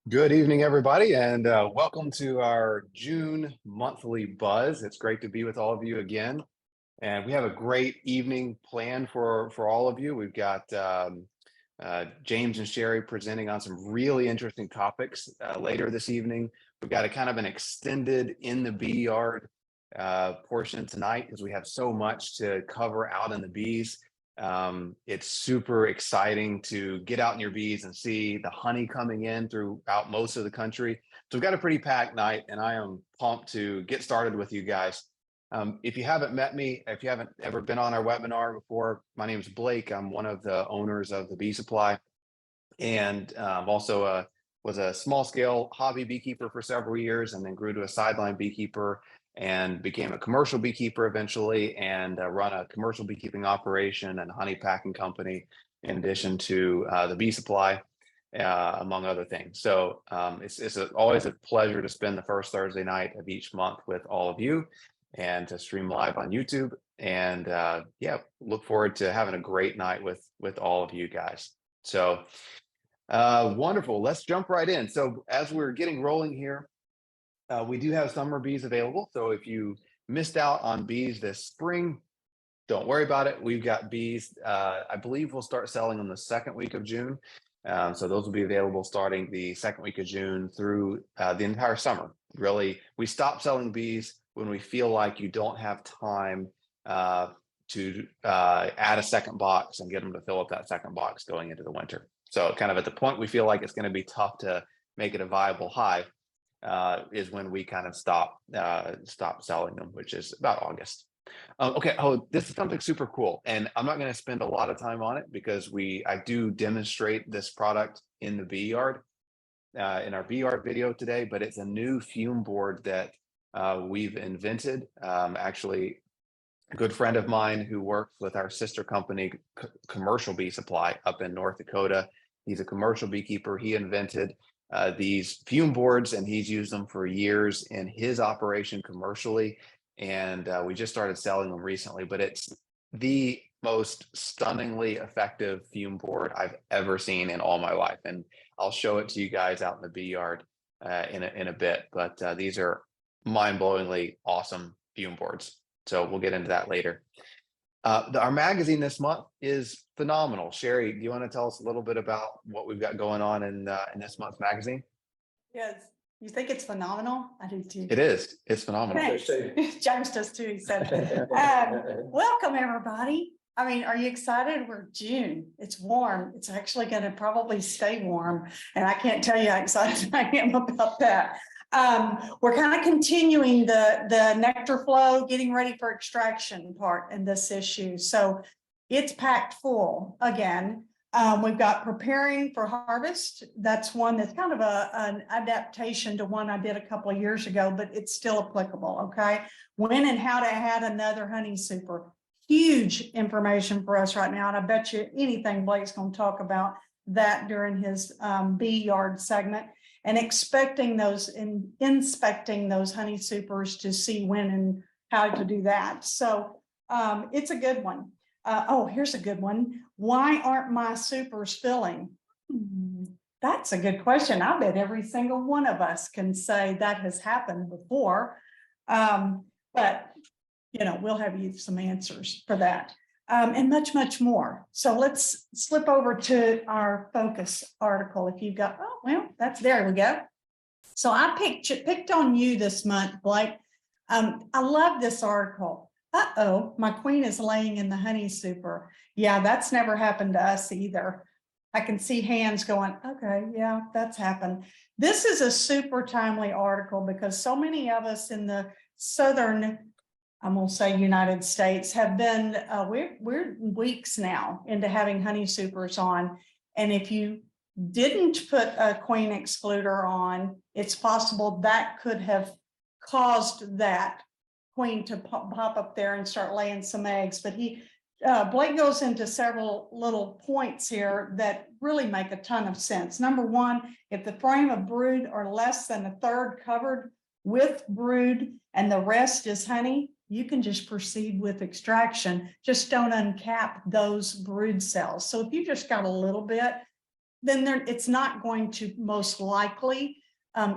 Good evening, everybody, and welcome to our June monthly buzz. It's great to be with all of you again, and we have a great evening planned for all of you. We've got James and Sherry presenting on some really interesting topics later this evening. We've got a kind of an extended in the bee yard portion tonight because we have so much to cover out in the bees. It's super exciting to get out in your bees and see the honey coming in throughout most of the country. So we've got a pretty packed night, and I am pumped to get started with you guys. If you haven't met me, if you haven't ever been on our webinar before, my name is Blake. I'm one of the owners of the Bee Supply, and also was a small scale hobby beekeeper for several years, and then grew to a sideline beekeeper and became a commercial beekeeper eventually, and run a commercial beekeeping operation and honey packing company in addition to the Bee Supply, among other things. So it's always a pleasure to spend the first Thursday night of each month with all of you and to stream live on YouTube. And yeah, look forward to having a great night with all of you guys. So wonderful. Let's jump right in. So as we're getting rolling here, we do have summer bees available. So if you missed out on bees this spring, don't worry about it. We've got bees. I believe we'll start selling them the second week of June. So those will be available starting the second week of June through the entire summer. Really, we stop selling bees when we feel like you don't have time to add a second box and get them to fill up that second box going into the winter. So kind of at the point we feel like it's going to be tough to make it a viable hive is when we kind of stop selling them, which is about August. Okay. Oh, this is something super cool, and I'm not going to spend a lot of time on it because I do demonstrate this product in the bee yard in our bee yard video today. But it's a new fume board that we've invented. Actually, a good friend of mine who works with our sister company, Commercial Bee Supply, up in North Dakota. He's a commercial beekeeper. He invented these fume boards, and he's used them for years in his operation commercially. And we just started selling them recently, but it's the most stunningly effective fume board I've ever seen in all my life. And I'll show it to you guys out in the bee yard in a bit. But these are mind-blowingly awesome fume boards. So we'll get into that later. Our magazine this month is phenomenal. Sherry, do you want to tell us a little bit about what we've got going on in this month's magazine? Yes. You think it's phenomenal? I do too. It is. It's phenomenal. Thanks. James does too, he said. Welcome, everybody. I mean, are you excited? We're June. It's warm. It's actually going to probably stay warm. And I can't tell you how excited I am about that. We're kind of continuing the nectar flow, getting ready for extraction part in this issue. So it's packed full again. We've got preparing for harvest. That's one that's kind of an adaptation to one I did a couple of years ago, but it's still applicable. Okay. When and how to add another honey super. Huge information for us right now. And I bet you anything Blake's going to talk about that during his bee yard segment, and inspecting those honey supers to see when and how to do that. So it's a good one. Oh, here's a good one. Why aren't my supers filling? That's a good question. I bet every single one of us can say that has happened before. But, you know, we'll have you some answers for that and much, much more. So let's slip over to our focus article. If you've got, oh, well, there we go. So I picked on you this month, Blake. I love this article. Uh-oh, my queen is laying in the honey super. Yeah, that's never happened to us either. I can see hands going, okay, yeah, that's happened. This is a super timely article because so many of us in the southern, I'm going to say United States, have been, we're weeks now into having honey supers on. And if you didn't put a queen excluder on, it's possible that could have caused that queen to pop up there and start laying some eggs. But Blake goes into several little points here that really make a ton of sense. Number one, if the frame of brood are less than a third covered with brood and the rest is honey, you can just proceed with extraction. Just don't uncap those brood cells. So if you just got a little bit, then it's not going to most likely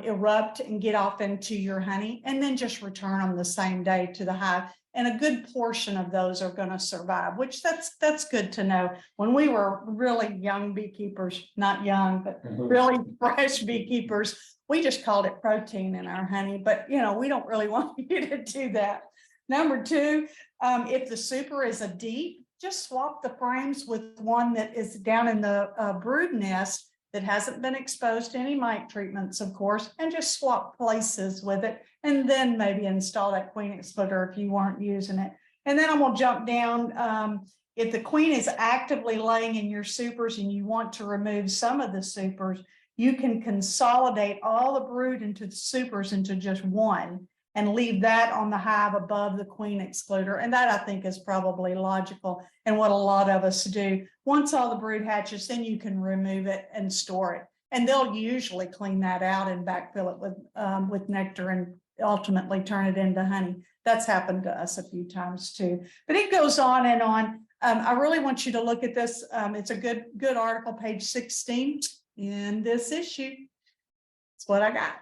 erupt and get off into your honey, and then just return them the same day to the hive. And a good portion of those are going to survive, which that's good to know. When we were really young beekeepers, not young, but really fresh beekeepers, we just called it protein in our honey. But we don't really want you to do that. Number two, if the super is a deep, just swap the frames with one that is down in the brood nest that hasn't been exposed to any mite treatments, of course, and just swap places with it, and then maybe install that queen excluder if you weren't using it. And then I'm gonna jump down. If the queen is actively laying in your supers and you want to remove some of the supers, you can consolidate all the brood into the supers into just one and leave that on the hive above the queen excluder. And that, I think, is probably logical and what a lot of us do. Once all the brood hatches, then you can remove it and store it. And they'll usually clean that out and backfill it with nectar and ultimately turn it into honey. That's happened to us a few times too. But it goes on and on. I really want you to look at this. It's a good article, page 16 in this issue. That's what I got.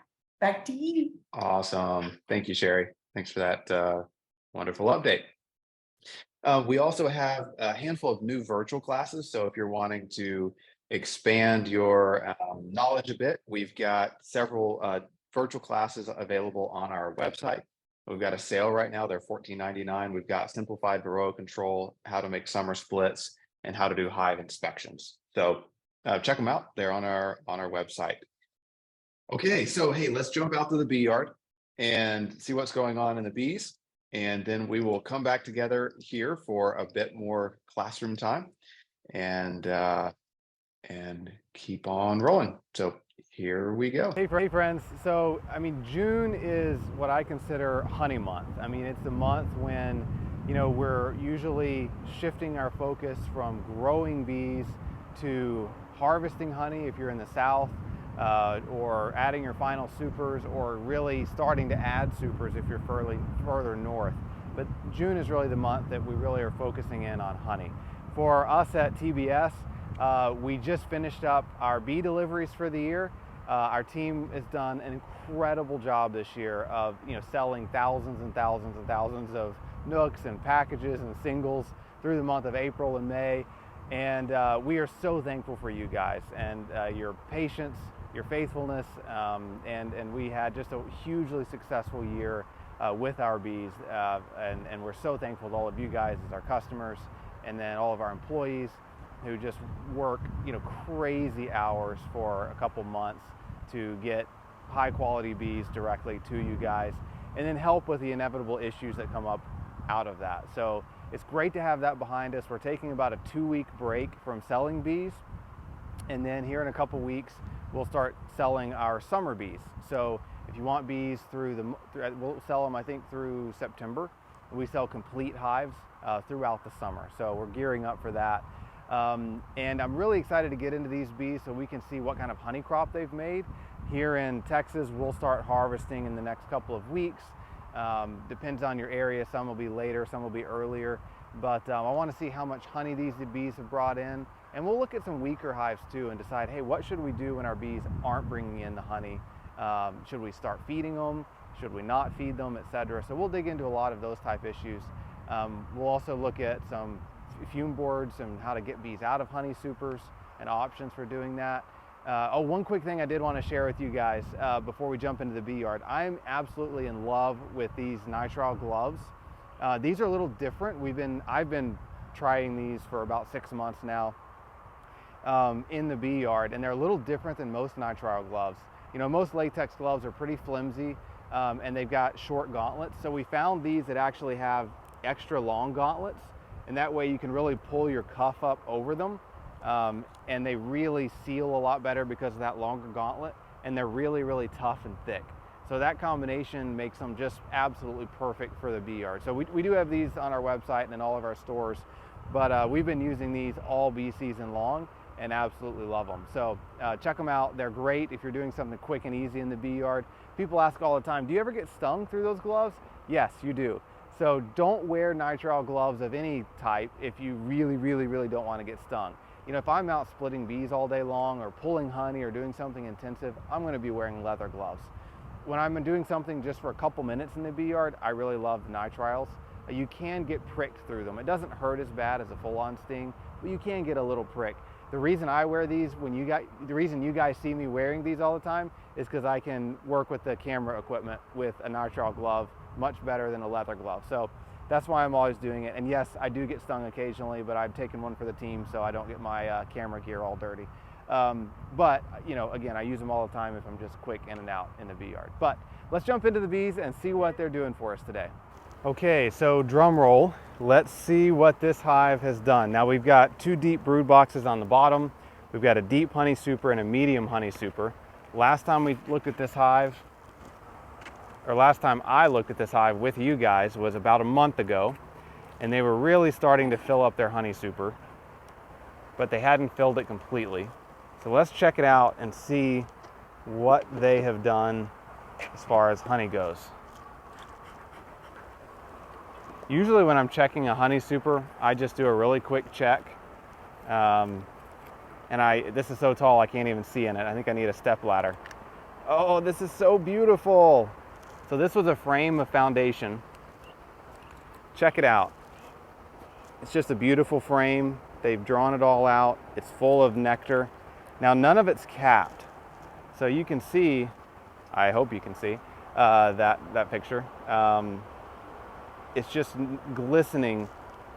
Back to you. Awesome. Thank you, Sherry. Thanks for that wonderful update. We also have a handful of new virtual classes. So if you're wanting to expand your knowledge a bit, we've got several virtual classes available on our website. We've got a sale right now. They're $14.99. We've got simplified Varroa control, how to make summer splits, and how to do hive inspections. So check them out. They're on our website. Okay, so hey, let's jump out to the bee yard and see what's going on in the bees. And then we will come back together here for a bit more classroom time and keep on rolling. So here we go. Hey friends, so I mean, June is what I consider honey month. I mean, it's the month when, we're usually shifting our focus from growing bees to harvesting honey if you're in the South, or adding your final supers, or really starting to add supers if you're further north. But June is really the month that we really are focusing in on honey. For us at TBS, we just finished up our bee deliveries for the year. Our team has done an incredible job this year of selling thousands and thousands and thousands of nooks and packages and singles through the month of April and May. And we are so thankful for you guys and your patience, your faithfulness, and we had just a hugely successful year with our bees, and we're so thankful to all of you guys as our customers, and then all of our employees who just work crazy hours for a couple months to get high quality bees directly to you guys, and then help with the inevitable issues that come up out of that. So it's great to have that behind us. We're taking about a 2-week break from selling bees, and then here in a couple weeks we'll start selling our summer bees. So if you want bees we'll sell them, I think, through September. We sell complete hives throughout the summer. So we're gearing up for that. And I'm really excited to get into these bees so we can see what kind of honey crop they've made. Here in Texas, we'll start harvesting in the next couple of weeks. Depends on your area. Some will be later, some will be earlier. But I want to see how much honey these bees have brought in. And we'll look at some weaker hives too and decide, hey, what should we do when our bees aren't bringing in the honey? Should we start feeding them? Should we not feed them, etc.? So we'll dig into a lot of those type issues. We'll also look at some fume boards and how to get bees out of honey supers and options for doing that. One quick thing I did want to share with you guys before we jump into the bee yard. I'm absolutely in love with these nitrile gloves. These are a little different. I've been trying these for about 6 months now in the bee yard, and they're a little different than most nitrile gloves. Most latex gloves are pretty flimsy, and they've got short gauntlets. So we found these that actually have extra long gauntlets, and that way you can really pull your cuff up over them, and they really seal a lot better because of that longer gauntlet, and they're really, really tough and thick. So that combination makes them just absolutely perfect for the bee yard. So we do have these on our website and in all of our stores, but we've been using these all bee season long and absolutely love them. So check them out. They're great if you're doing something quick and easy in the bee yard. People ask all the time, do you ever get stung through those gloves? Yes, you do. So don't wear nitrile gloves of any type if you really, really, really don't want to get stung. You know, if I'm out splitting bees all day long or pulling honey or doing something intensive, I'm going to be wearing leather gloves. When I'm doing something just for a couple minutes in the bee yard, I really love nitriles. You can get pricked through them. It doesn't hurt as bad as a full-on sting, but you can get a little prick. The reason I wear these, the reason you guys see me wearing these all the time is because I can work with the camera equipment with a nitrile glove much better than a leather glove. So that's why I'm always doing it. And yes, I do get stung occasionally, but I've taken one for the team so I don't get my camera gear all dirty. But you know, again, I use them all the time if I'm just quick in and out in the bee yard. But let's jump into the bees and see what they're doing for us today. Okay, so drum roll. Let's see what this hive has done. Now we've got 2 deep brood boxes on the bottom. We've got a deep honey super and a medium honey super. Last time we looked at this hive, or last time I looked at this hive with you guys was about a month ago, and they were really starting to fill up their honey super, but they hadn't filled it completely. So let's check it out and see what they have done as far as honey goes. Usually when I'm checking a honey super, I just do a really quick check. This is so tall I can't even see in it. I think I need a step ladder. Oh, this is so beautiful. So this was a frame of foundation. Check it out. It's just a beautiful frame. They've drawn it all out. It's full of nectar. Now none of it's capped. So you can see, I hope you can see that picture. It's just glistening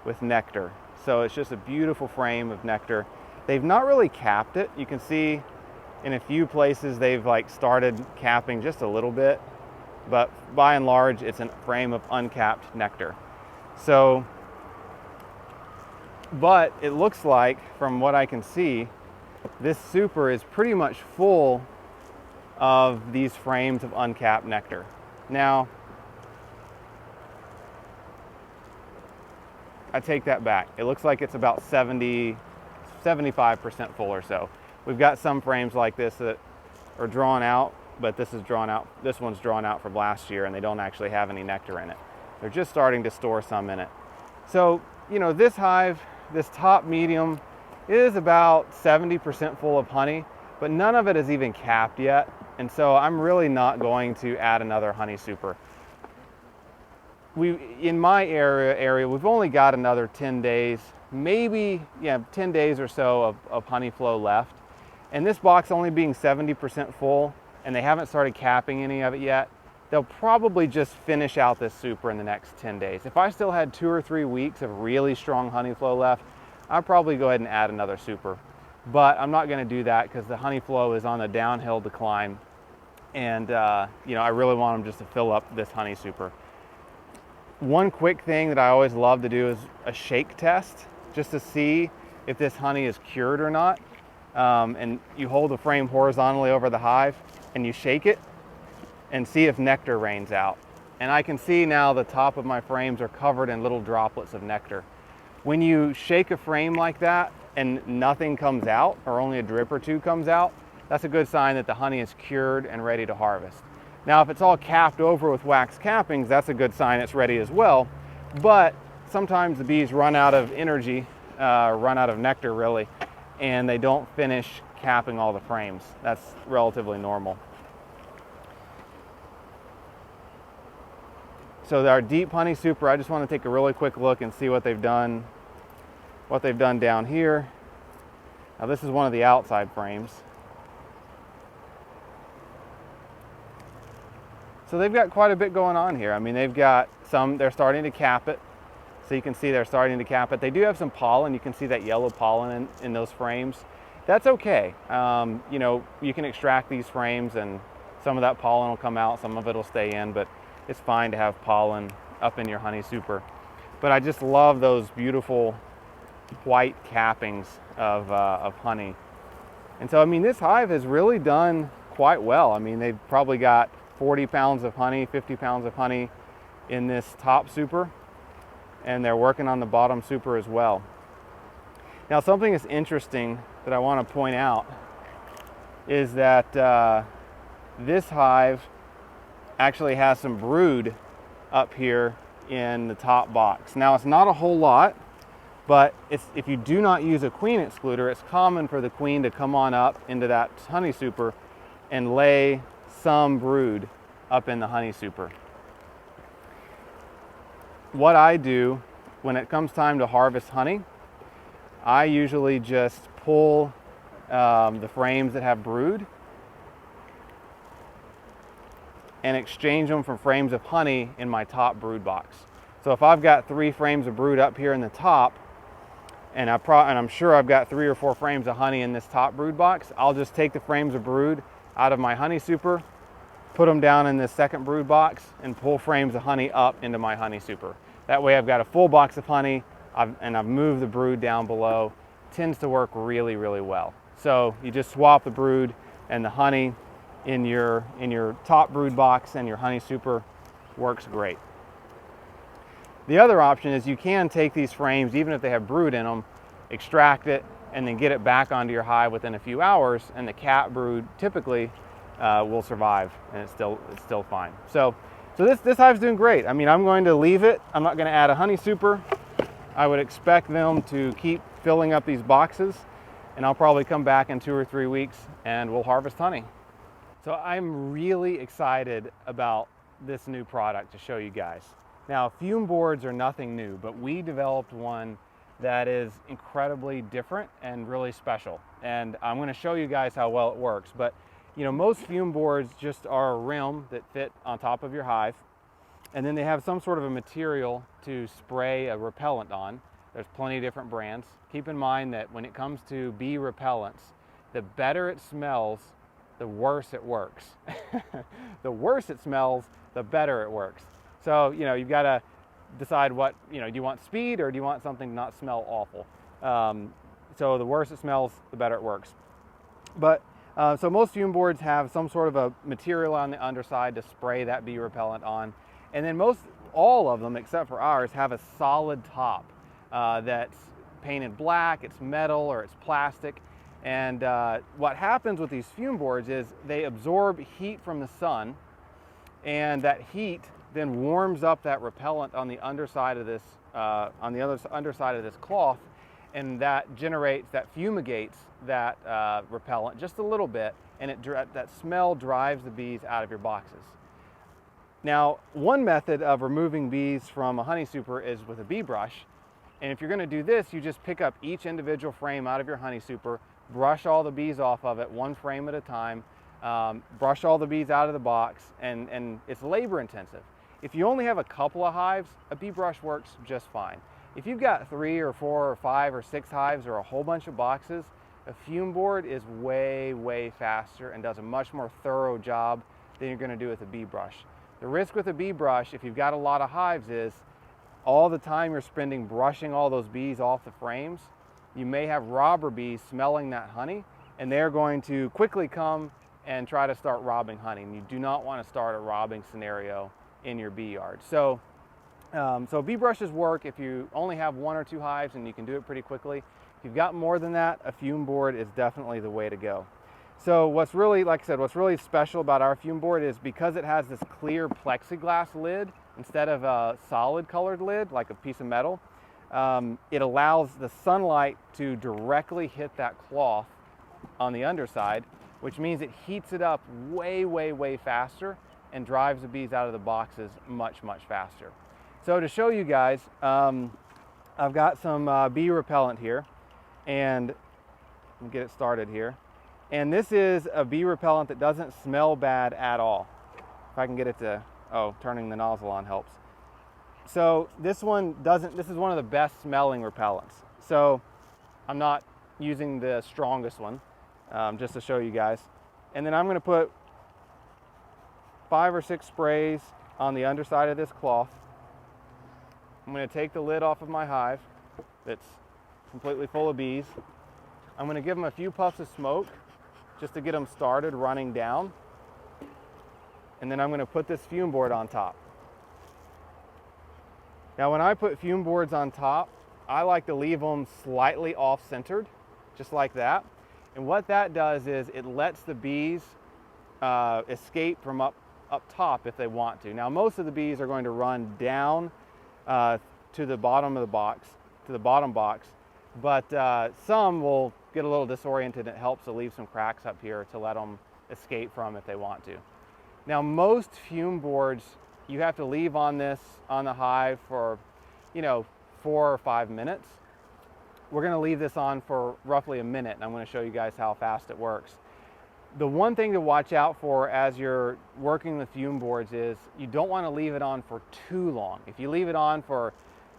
with nectar. So it's just a beautiful frame of nectar. They've not really capped it. You can see in a few places they've like started capping just a little bit, but by and large it's a frame of uncapped nectar. So, but it looks like from what I can see, this super is pretty much full of these frames of uncapped nectar. Now, I take that back. It looks like it's about 75% full or so. We've got some frames like this that are drawn out, but this one's drawn out from last year and they don't actually have any nectar in it. They're just starting to store some in it. So, you know, this hive, this top medium is about 70% full of honey, but none of it is even capped yet. And so I'm really not going to add another honey super. In my area, we've only got another 10 days, maybe, 10 days or so of honey flow left. And this box only being 70% full, and they haven't started capping any of it yet, they'll probably just finish out this super in the next 10 days. If I still had 2 or 3 weeks of really strong honey flow left, I'd probably go ahead and add another super. But I'm not gonna do that because the honey flow is on a downhill decline. And you know, I really want them just to fill up this honey super. One quick thing that I always love to do is a shake test, just to see if this honey is cured or not. And you hold the frame horizontally over the hive and you shake it and see if nectar rains out. And I can see now the top of my frames are covered in little droplets of nectar. When you shake a frame like that and nothing comes out, or only a drip or two comes out, that's a good sign that the honey is cured and ready to harvest. Now, if it's all capped over with wax cappings, that's a good sign it's ready as well. But sometimes the bees run out of energy, run out of nectar really, and they don't finish capping all the frames. That's relatively normal. So our deep honey super, I just want to take a really quick look and see what they've done down here. Now this is one of the outside frames. So they've got quite a bit going on here. I mean, they've got some, they're starting to cap it. So you can see they're starting to cap it. They do have some pollen. You can see that yellow pollen in those frames. That's okay. You know, you can extract these frames and some of that pollen will come out, some of it will stay in, but it's fine to have pollen up in your honey super. But I just love those beautiful white cappings of honey. And so, I mean, this hive has really done quite well. I mean, they've probably got 40 pounds of honey, 50 pounds of honey in this top super, and they're working on the bottom super as well. Now, something that's interesting that I want to point out is that this hive actually has some brood up here in the top box. Now, it's not a whole lot, But if you do not use a queen excluder, it's common for the queen to come on up into that honey super and lay some brood up in the honey super. What I do when it comes time to harvest honey, I usually just pull the frames that have brood and exchange them for frames of honey in my top brood box. So if I've got 3 frames of brood up here in the top, and I'm sure I've got 3 or 4 frames of honey in this top brood box, I'll just take the frames of brood out of my honey super, put them down in this second brood box, and pull frames of honey up into my honey super. That way I've got a full box of honey, and I've moved the brood down below. Tends to work really, really well. So you just swap the brood and the honey in your top brood box, and your honey super works great. The other option is you can take these frames, even if they have brood in them, extract it, and then get it back onto your hive within a few hours, and the cat brood typically will survive, and it's still fine. So this hive's doing great. I mean, I'm going to leave it. I'm not going to add a honey super. I would expect them to keep filling up these boxes, and I'll probably come back in 2 or 3 weeks and we'll harvest honey. So I'm really excited about this new product to show you guys. Now, fume boards are nothing new, but we developed one that is incredibly different and really special. And I'm going to show you guys how well it works. But you know, most fume boards just are a rim that fit on top of your hive, and then they have some sort of a material to spray a repellent on. There's plenty of different brands. Keep in mind that when it comes to bee repellents, the better it smells, the worse it works. The worse it smells, the better it works. So, you know, you've got to decide what, you know, do you want speed or do you want something to not smell awful? So the worse it smells, the better it works. But so most fume boards have some sort of a material on the underside to spray that bee repellent on. And then all of them, except for ours, have a solid top that's painted black, it's metal, or it's plastic. And what happens with these fume boards is they absorb heat from the sun, and that heat then warms up that repellent on the underside of this underside of this cloth, and that fumigates that repellent just a little bit, and that smell drives the bees out of your boxes. Now, one method of removing bees from a honey super is with a bee brush, and if you're going to do this, you just pick up each individual frame out of your honey super, brush all the bees off of it, 1 frame at a time, brush all the bees out of the box, and it's labor intensive. If you only have a couple of hives, a bee brush works just fine. If you've got 3 or 4 or 5 or 6 hives or a whole bunch of boxes, a fume board is way, way faster and does a much more thorough job than you're going to do with a bee brush. The risk with a bee brush, if you've got a lot of hives, is all the time you're spending brushing all those bees off the frames, you may have robber bees smelling that honey, and they're going to quickly come and try to start robbing honey. And you do not want to start a robbing scenario in your bee yard. So bee brushes work if you only have 1 or 2 hives and you can do it pretty quickly. If you've got more than that, a fume board is definitely the way to go. So what's really, like I said, what's really special about our fume board is because it has this clear plexiglass lid instead of a solid colored lid, like a piece of metal, it allows the sunlight to directly hit that cloth on the underside, which means it heats it up way, way, way faster and drives the bees out of the boxes much, much faster. So to show you guys, I've got some bee repellent here, and let me get it started here. And this is a bee repellent that doesn't smell bad at all. If I can get it to, turning the nozzle on helps. So this is one of the best smelling repellents. So I'm not using the strongest one, just to show you guys. And then I'm going to put 5 or 6 sprays on the underside of this cloth. I'm going to take the lid off of my hive that's completely full of bees. I'm going to give them a few puffs of smoke just to get them started running down. And then I'm going to put this fume board on top. Now when I put fume boards on top, I like to leave them slightly off-centered, just like that. And what that does is it lets the bees escape from up top if they want to. Now most of the bees are going to run down to the bottom of the box, to the bottom box, but some will get a little disoriented. It helps to leave some cracks up here to let them escape from if they want to. Now, most fume boards, you have to leave on the hive for, 4 or 5 minutes. We're gonna leave this on for roughly a minute, and I'm gonna show you guys how fast it works. The one thing to watch out for as you're working with fume boards is you don't wanna leave it on for too long. If you leave it on for,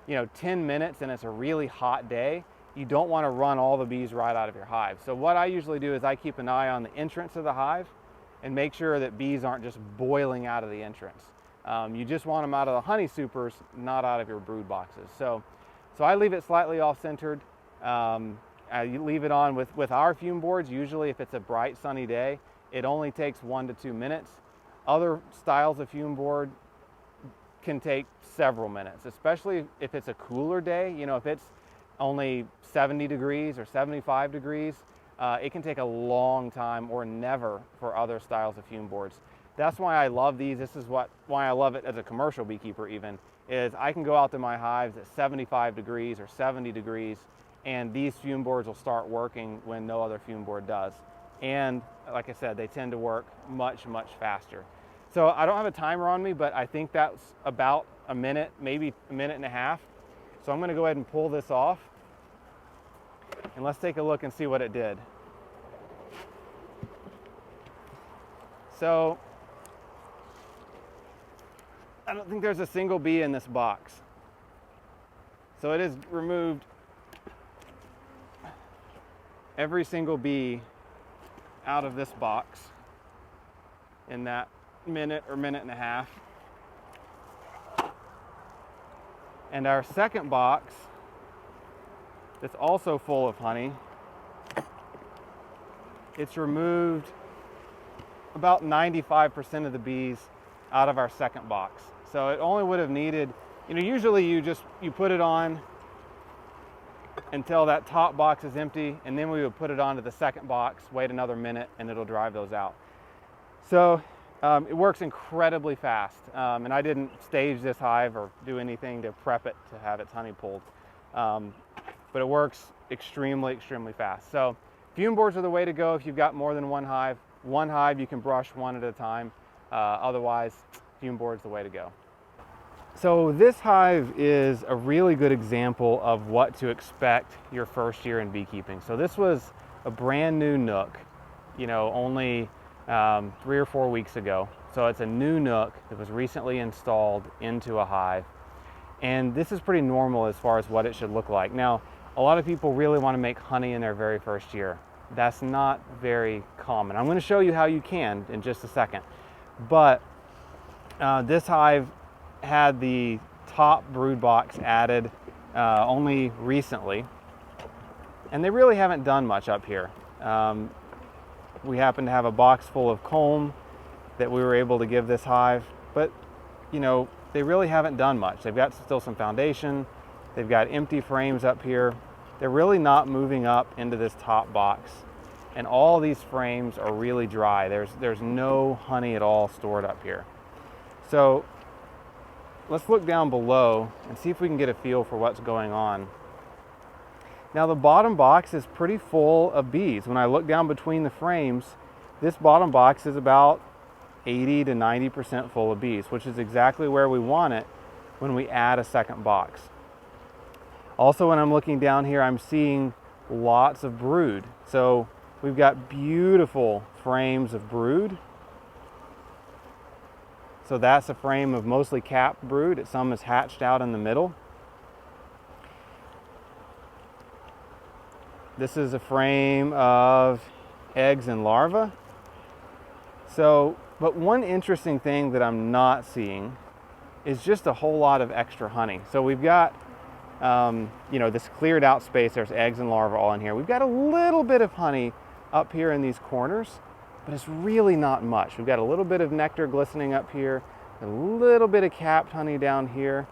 10 minutes and it's a really hot day, you don't wanna run all the bees right out of your hive. So what I usually do is I keep an eye on the entrance of the hive and make sure that bees aren't just boiling out of the entrance. You just want them out of the honey supers, not out of your brood boxes. So I leave it slightly off-centered. I leave it on with our fume boards. Usually if it's a bright sunny day, it only takes 1 to 2 minutes. Other styles of fume board can take several minutes, especially if it's a cooler day. If it's only 70 degrees or 75 degrees, it can take a long time or never for other styles of fume boards. That's why I love these. This is why I love it as a commercial beekeeper even, is I can go out to my hives at 75 degrees or 70 degrees, and these fume boards will start working when no other fume board does. And like I said, they tend to work much, much faster. So I don't have a timer on me, but I think that's about a minute, maybe a minute and a half. So I'm gonna go ahead and pull this off, and let's take a look and see what it did. So I don't think there's a single bee in this box. So it has removed every single bee out of this box in that minute or minute and a half. And our second box, that's also full of honey, it's removed about 95% of the bees out of our second box. So it only would have needed, usually you put it on until that top box is empty, and then we would put it onto the second box, wait another minute, and it'll drive those out. So it works incredibly fast, and I didn't stage this hive or do anything to prep it to have its honey pulled, but it works extremely, extremely fast. So fume boards are the way to go if you've got more than one hive. One hive, you can brush one at a time. Otherwise, fume board's the way to go. So this hive is a really good example of what to expect your first year in beekeeping. So this was a brand new nook, only 3 or 4 weeks ago. So it's a new nook that was recently installed into a hive. And this is pretty normal as far as what it should look like. Now, a lot of people really want to make honey in their very first year. That's not very common. I'm going to show you how you can in just a second. But this hive had the top brood box added only recently, and they really haven't done much up here. We happen to have a box full of comb that we were able to give this hive, but they really haven't done much. They've got still some foundation, they've got empty frames up here. They're really not moving up into this top box, and all these frames are really dry. There's no honey at all stored up here. So let's look down below and see if we can get a feel for what's going on. Now the bottom box is pretty full of bees. When I look down between the frames, this bottom box is about 80 to 90% full of bees, which is exactly where we want it when we add a second box. Also, when I'm looking down here, I'm seeing lots of brood. So we've got beautiful frames of brood. So that's a frame of mostly capped brood. Some is hatched out in the middle. This is a frame of eggs and larvae. But one interesting thing that I'm not seeing is just a whole lot of extra honey. So we've got, this cleared out space. There's eggs and larvae all in here. We've got a little bit of honey up here in these corners, but it's really not much. We've got a little bit of nectar glistening up here, a little bit of capped honey down here,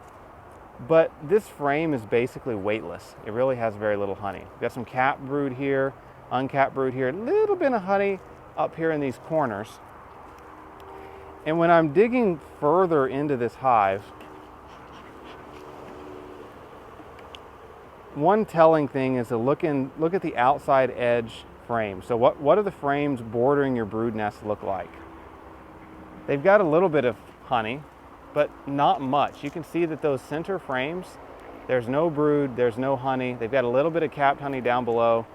but this frame is basically weightless. It really has very little honey. We've got some capped brood here, uncapped brood here, a little bit of honey up here in these corners. And when I'm digging further into this hive, one telling thing is to look at the outside edge frame. So what do the frames bordering your brood nest look like? They've got a little bit of honey, but not much. You can see that those center frames, there's no brood, there's no honey. They've got a little bit of capped honey down below.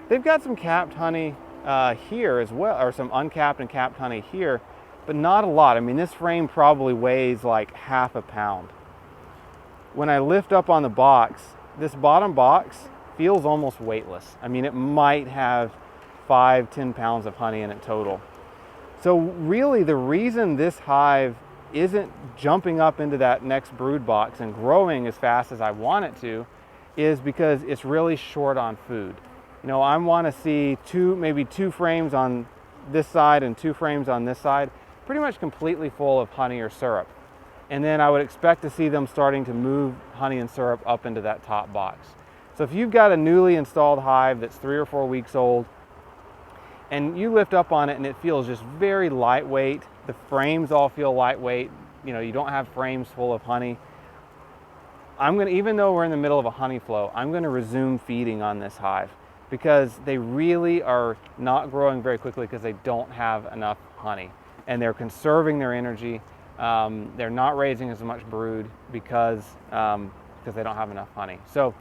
They've got some capped honey here as well, or some uncapped and capped honey here, but not a lot. I mean, this frame probably weighs like half a pound. When I lift up on the box, this bottom box feels almost weightless. I mean, it might have 5-10 pounds of honey in it total. So really the reason this hive isn't jumping up into that next brood box and growing as fast as I want it to is because it's really short on food. You know, I want to see maybe two frames on this side and 2 frames on this side, pretty much completely full of honey or syrup. And then I would expect to see them starting to move honey and syrup up into that top box. So if you've got a newly installed hive that's 3 or 4 weeks old, and you lift up on it and it feels just very lightweight, the frames all feel lightweight, you know, you don't have frames full of honey, even though we're in the middle of a honey flow, I'm gonna resume feeding on this hive because they really are not growing very quickly because they don't have enough honey and they're conserving their energy. They're not raising as much brood because they don't have enough honey. So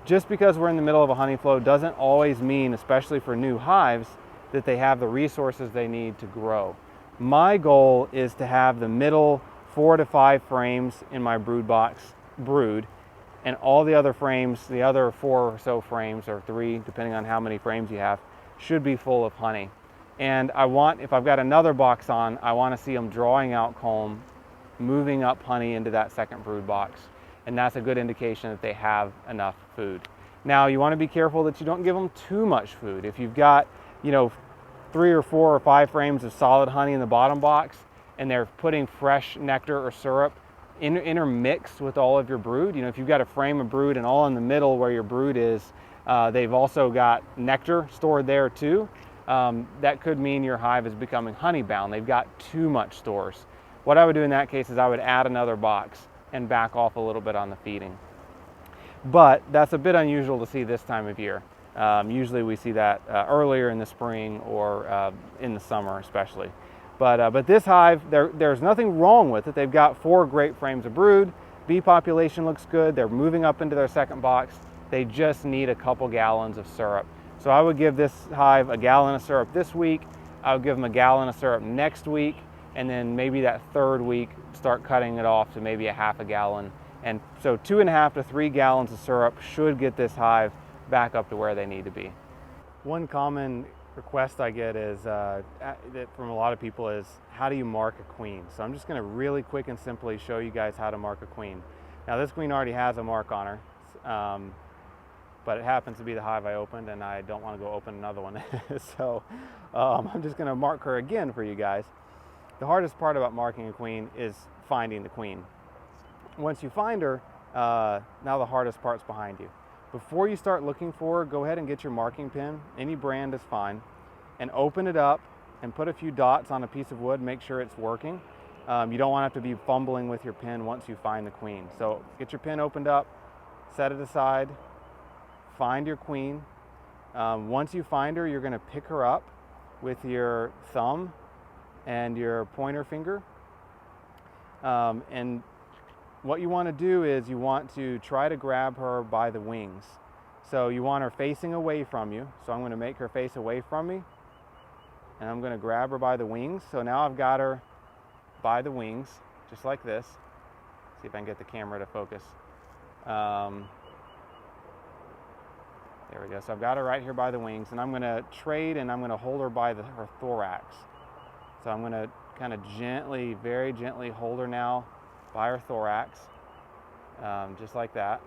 just because we're in the middle of a honey flow doesn't always mean, especially for new hives, that they have the resources they need to grow. My goal is to have the middle 4 to 5 frames in my brood box brood, and all the other frames, the other 4 or so frames, or 3, depending on how many frames you have, should be full of honey. And if I've got another box on, I want to see them drawing out comb, moving up honey into that second brood box. And that's a good indication that they have enough food. Now, you want to be careful that you don't give them too much food. If you've got, you know, 3 or 4 or 5 frames of solid honey in the bottom box, and they're putting fresh nectar or syrup intermixed with all of your brood. You know, if you've got a frame of brood and all in the middle where your brood is, they've also got nectar stored there too. That could mean your hive is becoming honey bound. They've got too much stores. What I would do in that case is I would add another box and back off a little bit on the feeding. But that's a bit unusual to see this time of year. Usually we see that earlier in the spring or in the summer especially. But this hive, there's nothing wrong with it. They've got 4 great frames of brood. Bee population looks good. They're moving up into their second box. They just need a couple gallons of syrup. So I would give this hive a gallon of syrup this week. I would give them a gallon of syrup next week. And then maybe that 3rd week, start cutting it off to maybe a half a gallon. And so 2.5 to 3 gallons of syrup should get this hive back up to where they need to be. One common request I get is from a lot of people is, how do you mark a queen? So I'm just going to really quick and simply show you guys how to mark a queen. Now this queen already has a mark on her, but it happens to be the hive I opened and I don't want to go open another one. So I'm just going to mark her again for you guys. The hardest part about marking a queen is finding the queen. Once you find her, now the hardest part's behind you. Before you start looking for her, go ahead and get your marking pen, any brand is fine, and open it up and put a few dots on a piece of wood, make sure it's working. You don't want to have to be fumbling with your pen once you find the queen. So get your pen opened up, set it aside, find your queen. Once you find her, you're going to pick her up with your thumb and your pointer finger. And what you want to do is you want to try to grab her by the wings. So you want her facing away from you. So I'm going to make her face away from me. And I'm going to grab her by the wings. So now I've got her by the wings, just like this. See if I can get the camera to focus. There we go. So I've got her right here by the wings. And I'm going to trade and I'm going to hold her by her thorax. So I'm going to kind of gently, very gently hold her now by her thorax, just like that.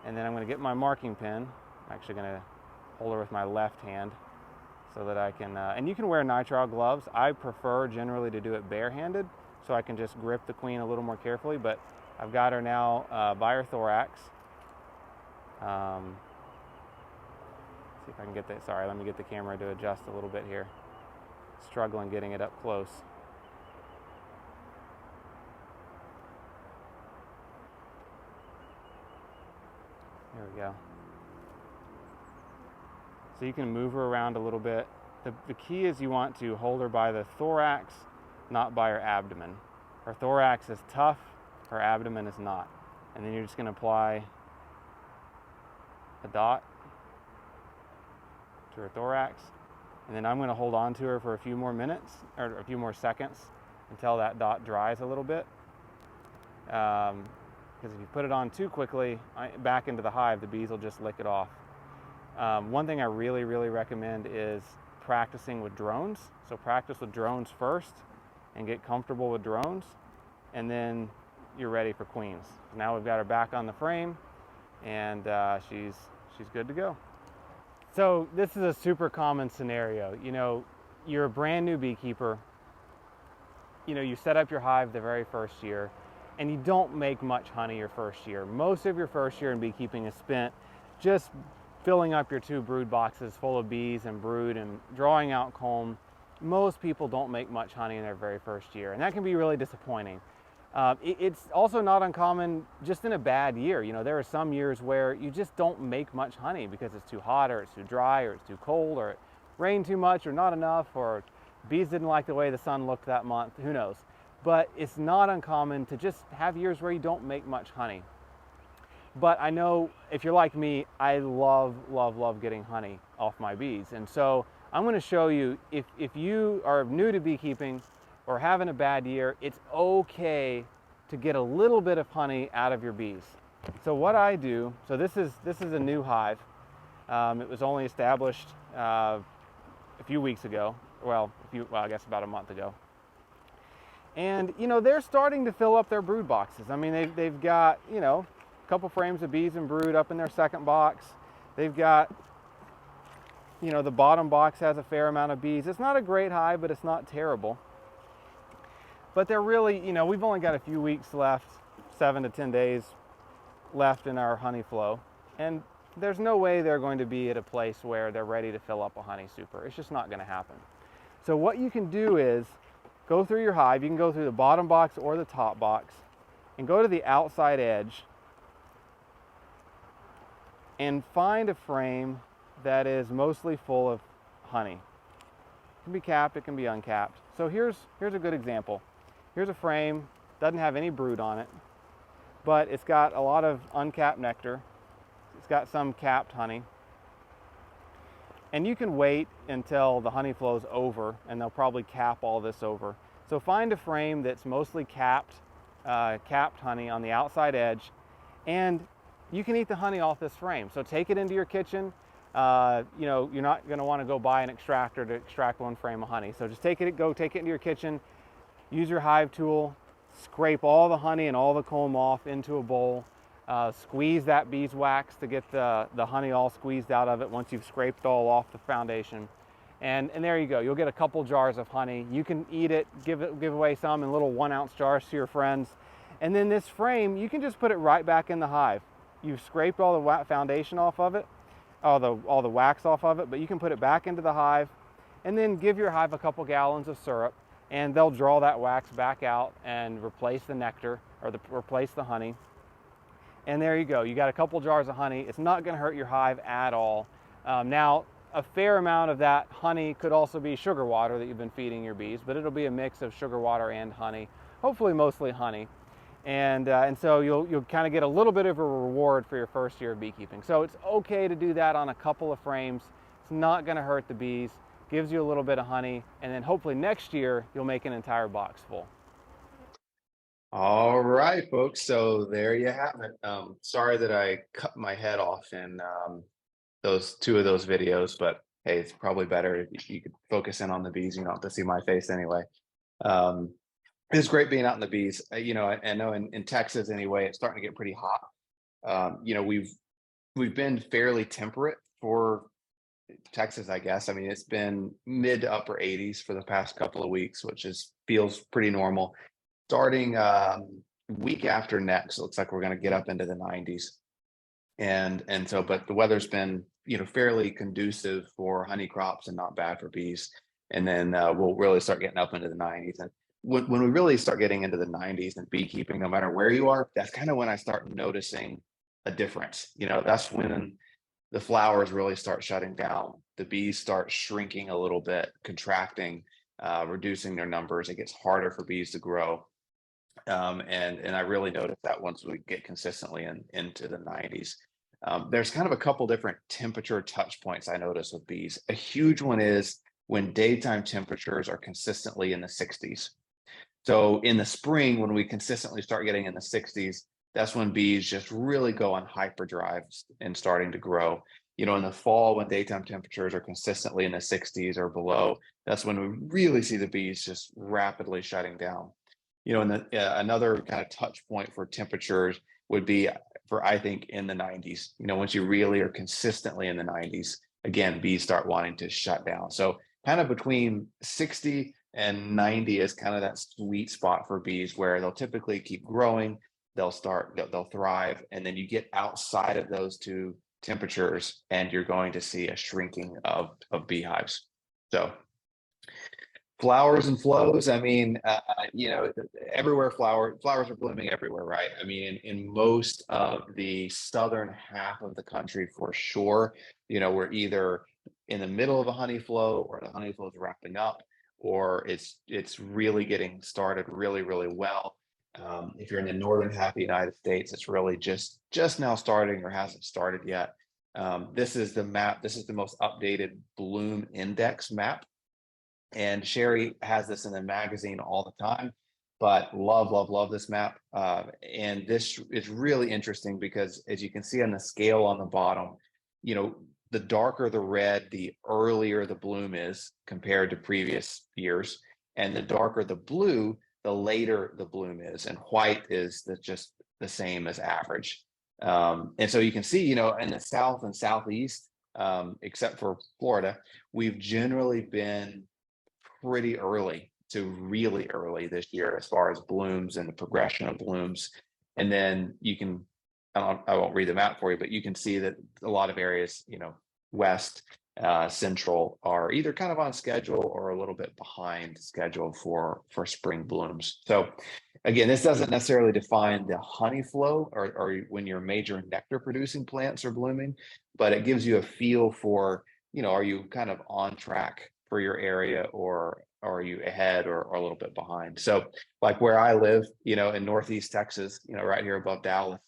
And then I'm going to get my marking pen. I'm actually going to hold her with my left hand so that I can, and you can wear nitrile gloves. I prefer generally to do it barehanded so I can just grip the queen a little more carefully, but I've got her now by her thorax. See if I can get that, sorry, let me get the camera to adjust a little bit here. Struggling getting it up close. There There we go. So you can move her around a little bit. The key is you want to hold her by the thorax, not by her abdomen. Her thorax is tough, her abdomen is not. And then you're just going to apply a dot to her thorax. And then I'm going to hold on to her for a few more minutes, or a few more seconds, until that dot dries a little bit. Because if you put it on too quickly back into the hive, the bees will just lick it off. One thing I really recommend is practicing with drones. So practice with drones first and get comfortable with drones, and then you're ready for queens. Now we've got her back on the frame, and she's good to go. So this is a super common scenario. You know, you're a brand new beekeeper. You know, you set up your hive the very first year, and you don't make much honey your first year. Most of your first year in beekeeping is spent just filling up your 2 brood boxes full of bees and brood and drawing out comb. Most people don't make much honey in their very first year, and that can be really disappointing. It's also not uncommon just in a bad year. You know, there are some years where you just don't make much honey because it's too hot, or it's too dry, or it's too cold, or it rained too much or not enough, or bees didn't like the way the sun looked that month, who knows. But it's not uncommon to just have years where you don't make much honey. But I know if you're like me, I love getting honey off my bees. And so I'm going to show you, if you are new to beekeeping or having a bad year, it's okay to get a little bit of honey out of your bees. So what I do, so this is a new hive. It was only established a few weeks ago. Well, I guess about a month ago. And you know, they're starting to fill up their brood boxes. I mean, they've got, you know, a couple frames of bees and brood up in their second box. They've got, you know, the bottom box has a fair amount of bees. It's not a great hive, but it's not terrible. But they're really, you know, we've only got a few weeks left, 7 to 10 days left in our honey flow. And there's no way they're going to be at a place where they're ready to fill up a honey super. It's just not going to happen. So what you can do is go through your hive. You can go through the bottom box or the top box and go to the outside edge and find a frame that is mostly full of honey. It can be capped, it can be uncapped. So here's a good example. Here's a frame, doesn't have any brood on it, but it's got a lot of uncapped nectar. It's got some capped honey. And you can wait until the honey flow's over, and they'll probably cap all this over. So find a frame that's mostly capped honey on the outside edge, and you can eat the honey off this frame. So take it into your kitchen. You know, you're not going to want to go buy an extractor to extract 1 frame of honey. So just take it into your kitchen, use your hive tool, scrape all the honey and all the comb off into a bowl, squeeze that beeswax to get the honey all squeezed out of it once you've scraped it all off the foundation. And there you go. You'll get a couple jars of honey. You can eat it, give away some in little 1-ounce jars to your friends. And then this frame, you can just put it right back in the hive. You've scraped all the foundation off of it, all the wax off of it, but you can put it back into the hive and then give your hive a couple gallons of syrup, and they'll draw that wax back out and replace the nectar, or replace the honey. And there you go. You got a couple jars of honey. It's not going to hurt your hive at all. Now, a fair amount of that honey could also be sugar water that you've been feeding your bees, but it'll be a mix of sugar water and honey, hopefully mostly honey. And so you'll kind of get a little bit of a reward for your first year of beekeeping. So it's okay to do that on a couple of frames. It's not going to hurt the bees, gives you a little bit of honey, and then hopefully next year you'll make an entire box full. All right, folks. So there you have it. Sorry that I cut my head off in those 2 of those videos, but hey, it's probably better if you could focus in on the bees. You don't have to see my face anyway. It's great being out in the bees. You know, I know in Texas anyway, it's starting to get pretty hot. You know, we've been fairly temperate for Texas, I guess. I mean, it's been mid to upper 80s for the past couple of weeks, which feels pretty normal. Starting week after next, it looks like we're going to get up into the 90s. And so, but the weather's been, you know, fairly conducive for honey crops and not bad for bees. And then we'll really start getting up into the 90s. And when we really start getting into the 90s and beekeeping, no matter where you are, that's kind of when I start noticing a difference. That's when the flowers really start shutting down. The bees start shrinking a little bit, contracting, reducing their numbers. It gets harder for bees to grow. And I really noticed that once we get consistently into the 90s. There's kind of a couple different temperature touch points I notice with bees. A huge one is when daytime temperatures are consistently in the 60s. So in the spring, when we consistently start getting in the 60s, that's when bees just really go on hyperdrive and starting to grow. In the fall, when daytime temperatures are consistently in the 60s or below, that's when we really see the bees just rapidly shutting down. And another kind of touch point for temperatures would be I think, in the 90s. Once you really are consistently in the 90s, again, bees start wanting to shut down. So kind of between 60 and 90 is kind of that sweet spot for bees where they'll typically keep growing, they'll thrive, and then you get outside of those two temperatures and you're going to see a shrinking of beehives. So flowers and flows. I mean, everywhere flowers are blooming everywhere, right? I mean, in most of the southern half of the country, for sure, we're either in the middle of a honey flow, or the honey flow is wrapping up, or it's really getting started really, really well. If you're in the northern half of the United States, it's really just now starting or hasn't started yet. This is the map. This is the most updated bloom index map. And Chari has this in the magazine all the time, but love this map. And this is really interesting because, as you can see on the scale on the bottom, the darker the red, the earlier the bloom is compared to previous years. And the darker the blue, the later the bloom is. And white is just the same as average. And so you can see, in the South and Southeast, except for Florida, we've generally been pretty early to really early this year as far as blooms and the progression of blooms. And then you can, I won't read the map for you, but you can see that a lot of areas, west, central, are either kind of on schedule or a little bit behind schedule for spring blooms. So again, this doesn't necessarily define the honey flow or when your major nectar producing plants are blooming, but it gives you a feel for, are you kind of on track for your area, or are you ahead or a little bit behind? So like where I live, in Northeast Texas, right here above Dallas,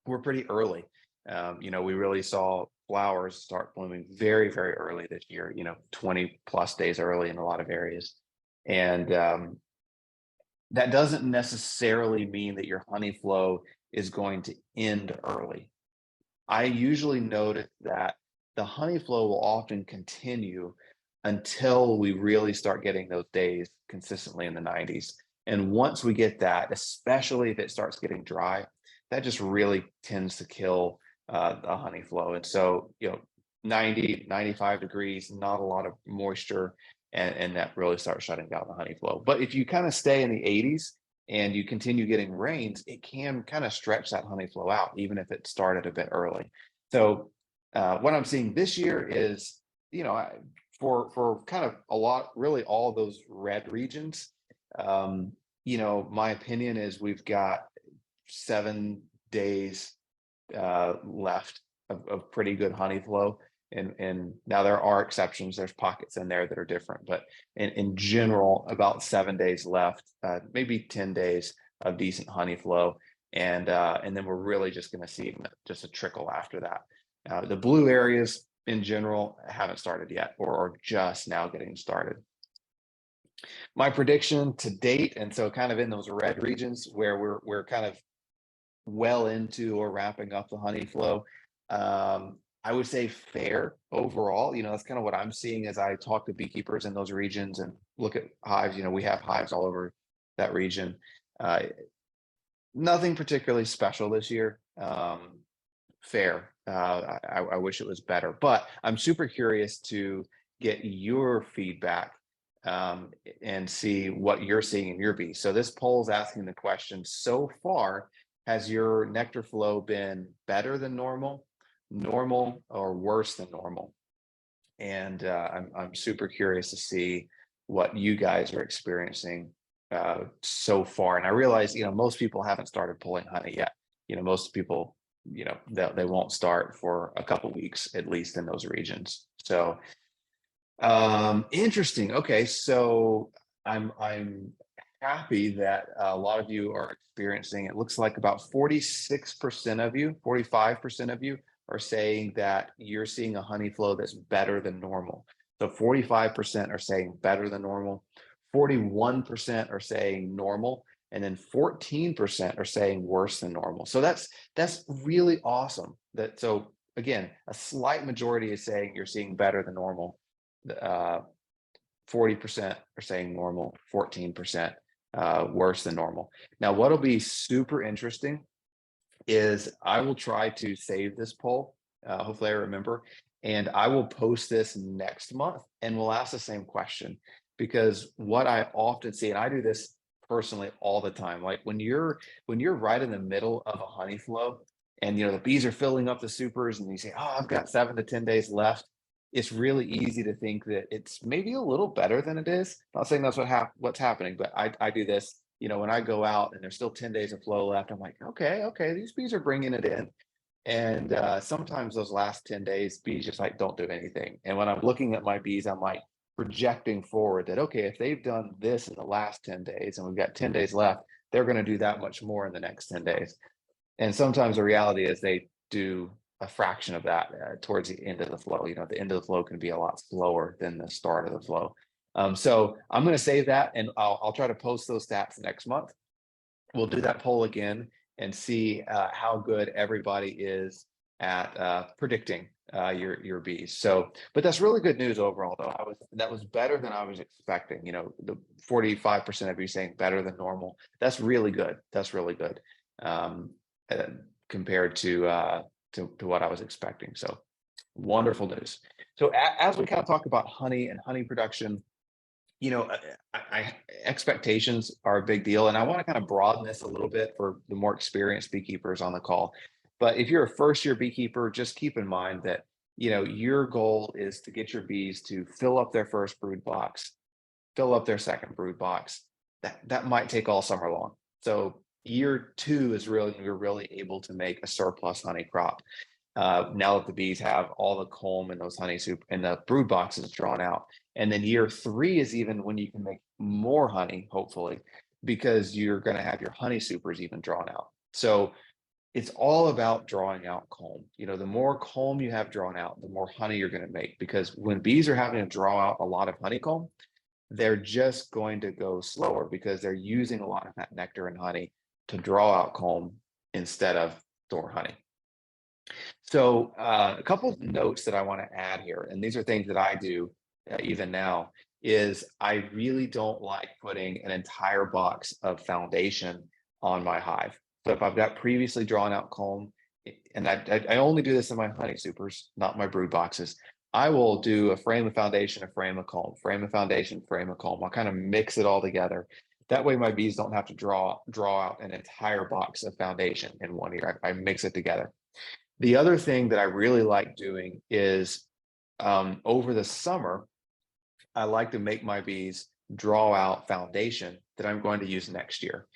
we're pretty early. We really saw flowers start blooming very, very early this year, 20 plus days early in a lot of areas. And that doesn't necessarily mean that your honey flow is going to end early. I usually notice that the honey flow will often continue until we really start getting those days consistently in the 90s. And once we get that, especially if it starts getting dry, that just really tends to kill the honey flow. And so, 90, 95 degrees, not a lot of moisture, and that really starts shutting down the honey flow. But if you kind of stay in the 80s and you continue getting rains, it can kind of stretch that honey flow out, even if it started a bit early. So what I'm seeing this year is, for kind of a lot, really all those red regions, my opinion is we've got 7 days left of pretty good honey flow. And now there are exceptions. There's pockets in there that are different, but in general, about 7 days left, maybe 10 days of decent honey flow. And then we're really just going to see just a trickle after that. The blue areas in general haven't started yet, or are just now getting started. My prediction to date, and so kind of in those red regions where we're kind of well into or wrapping up the honey flow, I would say fair overall. That's kind of what I'm seeing as I talk to beekeepers in those regions and look at hives. We have hives all over that region. Nothing particularly special this year. Fair. I wish it was better, but I'm super curious to get your feedback and see what you're seeing in your bees. So this poll is asking the question: so far, has your nectar flow been better than normal, or worse than normal? And I'm super curious to see what you guys are experiencing so far. And I realize, most people haven't started pulling honey yet. Most people they won't start for a couple weeks, at least in those regions. So interesting. Okay, so I'm happy that a lot of you are experiencing, it looks like about 46% of you, 45% of you are saying that you're seeing a honey flow that's better than normal. So 45% are saying better than normal, 41% are saying normal, and then 14% are saying worse than normal. So that's really awesome. So again, a slight majority is saying you're seeing better than normal. 40% are saying normal, 14% worse than normal. Now, what'll be super interesting is I will try to save this poll. Hopefully I remember, and I will post this next month and we'll ask the same question, because what I often see, and I do this personally all the time, like when you're right in the middle of a honey flow and the bees are filling up the supers and you say, oh, I've got 7 to 10 days left. It's really easy to think that it's maybe a little better than it is. Not saying that's what's happening, but I do this, when I go out and there's still 10 days of flow left, I'm like, okay, these bees are bringing it in. And sometimes those last 10 days, bees just like don't do anything. And when I'm looking at my bees, I'm like projecting forward that, okay, if they've done this in the last 10 days and we've got 10 days left, they're going to do that much more in the next 10 days. And sometimes the reality is they do a fraction of that towards the end of the flow. The end of the flow can be a lot slower than the start of the flow. So I'm going to save that, and I'll try to post those stats next month. We'll do that poll again and see how good everybody is at predicting your bees. So, but that's really good news overall, though. That was better than I was expecting. The 45% of you saying better than normal. That's really good. That's really good compared to what I was expecting. So, wonderful news. So, as we kind of talk about honey and honey production, expectations are a big deal, and I want to kind of broaden this a little bit for the more experienced beekeepers on the call. But if you're a first-year beekeeper, just keep in mind that your goal is to get your bees to fill up their first brood box, fill up their second brood box. That might take all summer long. So year 2 is you're really able to make a surplus honey crop. Now that the bees have all the comb and those honey soup and the brood boxes drawn out. And then year 3 is even when you can make more honey, hopefully, because you're going to have your honey supers even drawn out. So it's all about drawing out comb. The more comb you have drawn out, the more honey you're going to make, because when bees are having to draw out a lot of honeycomb, they're just going to go slower because they're using a lot of that nectar and honey to draw out comb instead of store honey. So a couple of notes that I want to add here, and these are things that I do even now, is I really don't like putting an entire box of foundation on my hive. So if I've got previously drawn out comb, and I only do this in my honey supers, not my brood boxes, I will do a frame of foundation, a frame of comb, frame of foundation, frame of comb. I'll kind of mix it all together. That way my bees don't have to draw out an entire box of foundation in one year. I mix it together. The other thing that I really like doing is over the summer, I like to make my bees draw out foundation that I'm going to use next year.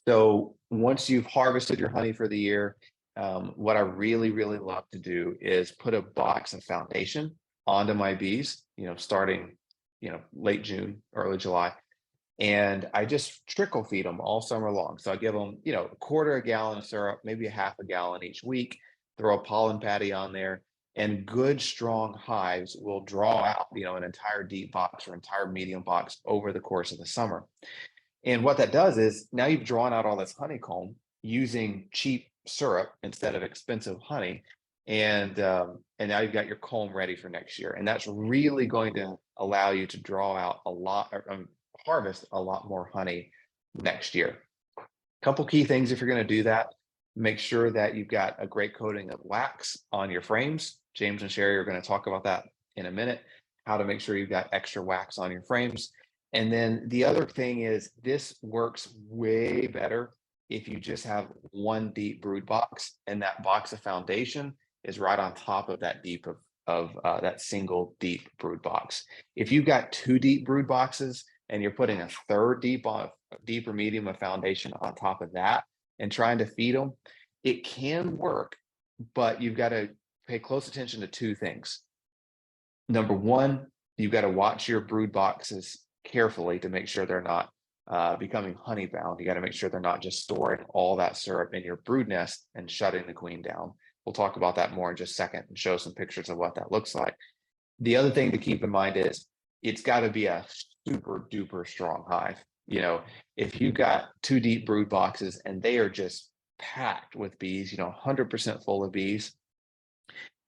So once you've harvested your honey for the year, what I really, really love to do is put a box of foundation onto my bees, starting, late June, early July. And I just trickle feed them all summer long. So I give them, a quarter a gallon of syrup, maybe a half a gallon each week, throw a pollen patty on there, and good, strong hives will draw out, an entire deep box or entire medium box over the course of the summer. And what that does is now you've drawn out all this honeycomb using cheap syrup instead of expensive honey. And now you've got your comb ready for next year. And that's really going to allow you to draw out a lot, harvest a lot more honey next year. A couple key things if you're going to do that: make sure that you've got a great coating of wax on your frames. James and Chari are going to talk about that in a minute, how to make sure you've got extra wax on your frames. And then the other thing is, this works way better if you just have one deep brood box, and that box of foundation is right on top of that that single deep brood box. If you've got 2 deep brood boxes and you're putting a third deep or medium of foundation on top of that and trying to feed them, it can work, but you've got to pay close attention to two things. Number one, you've got to watch your brood boxes carefully to make sure they're not becoming honey bound. You got to make sure they're not just storing all that syrup in your brood nest and shutting the queen down. We'll talk about that more in just a second and show some pictures of what that looks like. The other thing to keep in mind is it's got to be a super duper strong hive. You know, if you got 2 deep brood boxes and they are just packed with bees, 100% full of bees,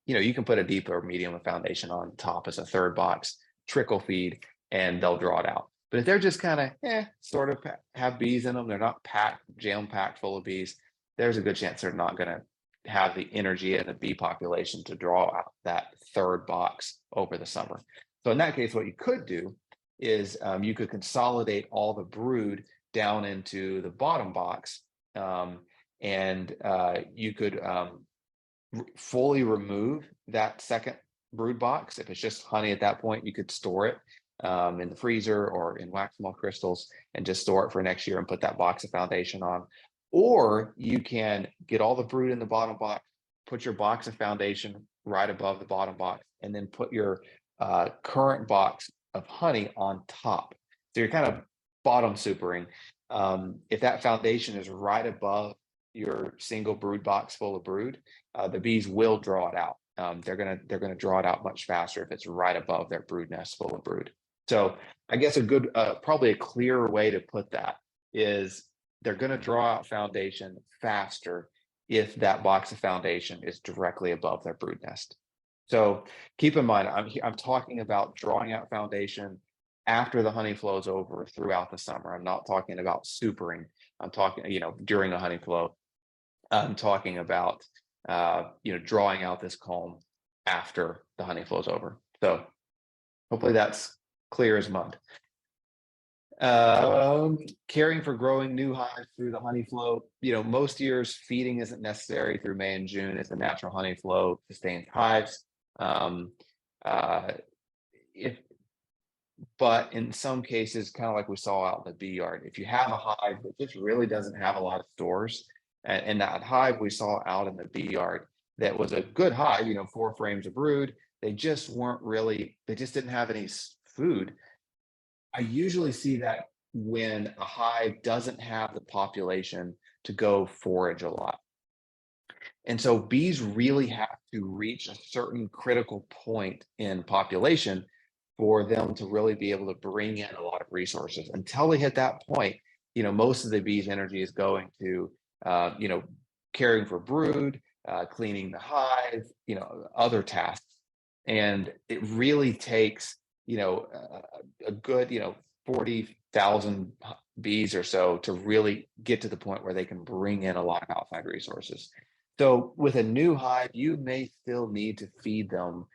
you can put a deep or medium of foundation on top as a third box, trickle feed, and they'll draw it out. But if they're just kind of sort of have bees in them, they're not packed, jam packed full of bees, there's a good chance they're not going to have the energy and the bee population to draw out that third box over the summer. So in that case, what you could do is you could consolidate all the brood down into the bottom box, and you could fully remove that second brood box. If it's just honey at that point, you could store it in the freezer or in wax melt crystals and just store it for next year and put that box of foundation on. Or you can get all the brood in the bottom box, put your box of foundation right above the bottom box, and then put your current box of honey on top. So you're kind of bottom supering. If that foundation is right above your single brood box full of brood, the bees will draw it out. They're gonna draw it out much faster if it's right above their brood nest full of brood. So I guess a good, probably a clearer way to put that is they're going to draw out foundation faster if that box of foundation is directly above their brood nest. So keep in mind, I'm talking about drawing out foundation after the honey flows over throughout the summer. I'm not talking about supering. I'm talking, during a honey flow. I'm talking about, drawing out this comb after the honey flows over. So hopefully that's clear as mud. Caring for growing new hives through the honey flow. Most years feeding isn't necessary through May and June as the natural honey flow sustains hives. But in some cases, kind of like we saw out in the bee yard, if you have a hive that just really doesn't have a lot of stores, and that hive we saw out in the bee yard that was a good hive, 4 frames of brood, they just didn't have any food. I usually see that when a hive doesn't have the population to go forage a lot. And so bees really have to reach a certain critical point in population for them to really be able to bring in a lot of resources. Until they hit that point, most of the bees' energy is going to, caring for brood, cleaning the hive, other tasks. And it really takes, a good, 40,000 bees or so to really get to the point where they can bring in a lot of outside resources. So with a new hive, you may still need to feed them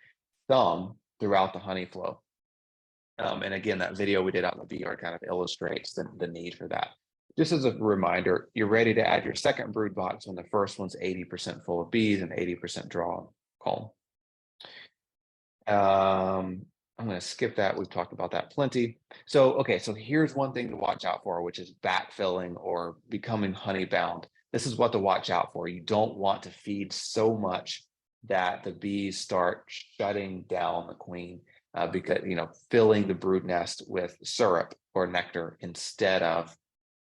some throughout the honey flow. And again, that video we did out in the bee yard kind of illustrates the need for that. Just as a reminder, you're ready to add your second brood box when the first one's 80% full of bees and 80% draw comb. I'm going to skip that. We've talked about that plenty. So here's one thing to watch out for, which is backfilling or becoming honey bound. This is what to watch out for. You don't want to feed so much that the bees start shutting down the queen, because filling the brood nest with syrup or nectar instead of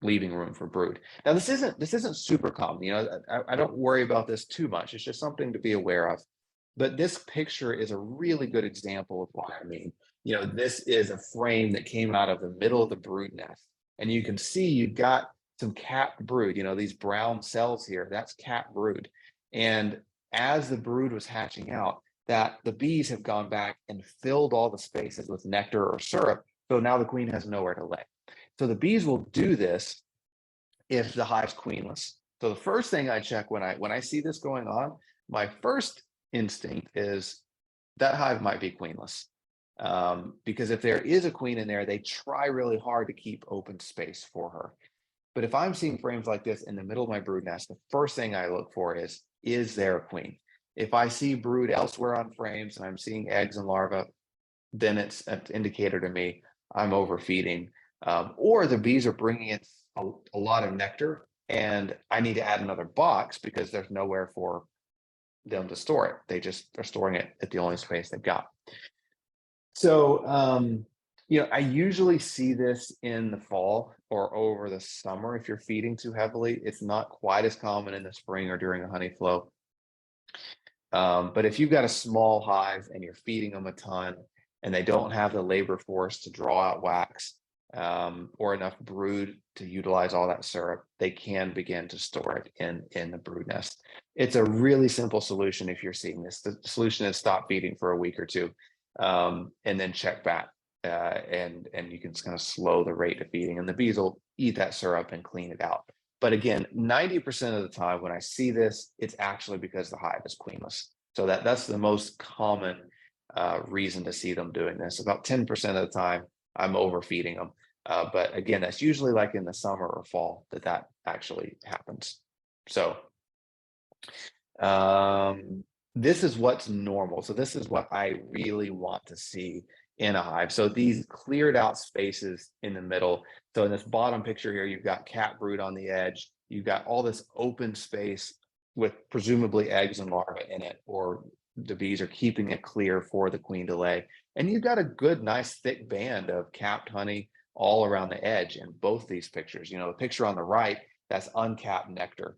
leaving room for brood. Now this isn't super common. I don't worry about this too much. It's just something to be aware of. But this picture is a really good example of what I mean. This is a frame that came out of the middle of the brood nest. And you can see you've got some capped brood, these brown cells here, that's capped brood. And as the brood was hatching out, that the bees have gone back and filled all the spaces with nectar or syrup. So now the queen has nowhere to lay. So the bees will do this if the hive's queenless. So the first thing I check when I see this going on, my first instinct is that hive might be queenless, because if there is a queen in there, they try really hard to keep open space for her. But if I'm seeing frames like this in the middle of my brood nest, the first thing I look for is there a queen? If I see brood elsewhere on frames and I'm seeing eggs and larvae, then it's an indicator to me I'm overfeeding, or the bees are bringing in a lot of nectar and I need to add another box because there's nowhere for them to store it. They just are storing it at the only space they've got. So, I usually see this in the fall or over the summer. If you're feeding too heavily, it's not quite as common in the spring or during a honey flow. But if you've got a small hive and you're feeding them a ton and they don't have the labor force to draw out wax, or enough brood to utilize all that syrup, they can begin to store it in the brood nest. It's a really simple solution if you're seeing this. The solution is stop feeding for a week or two, and then check back, and you can kind of slow the rate of feeding, and the bees will eat that syrup and clean it out. But again, 90% of the time when I see this, it's actually because the hive is queenless. So that's the most common reason to see them doing this. About 10% of the time, I'm overfeeding them. But again, that's usually like in the summer or fall that actually happens. So this is what's normal. So this is what I really want to see in a hive. So these cleared out spaces in the middle. So in this bottom picture here, you've got cat brood on the edge. You've got all this open space with presumably eggs and larvae in it, or the bees are keeping it clear for the queen to lay. And you've got a good, nice, thick band of capped honey all around the edge in both these pictures. The picture on the right, that's uncapped nectar.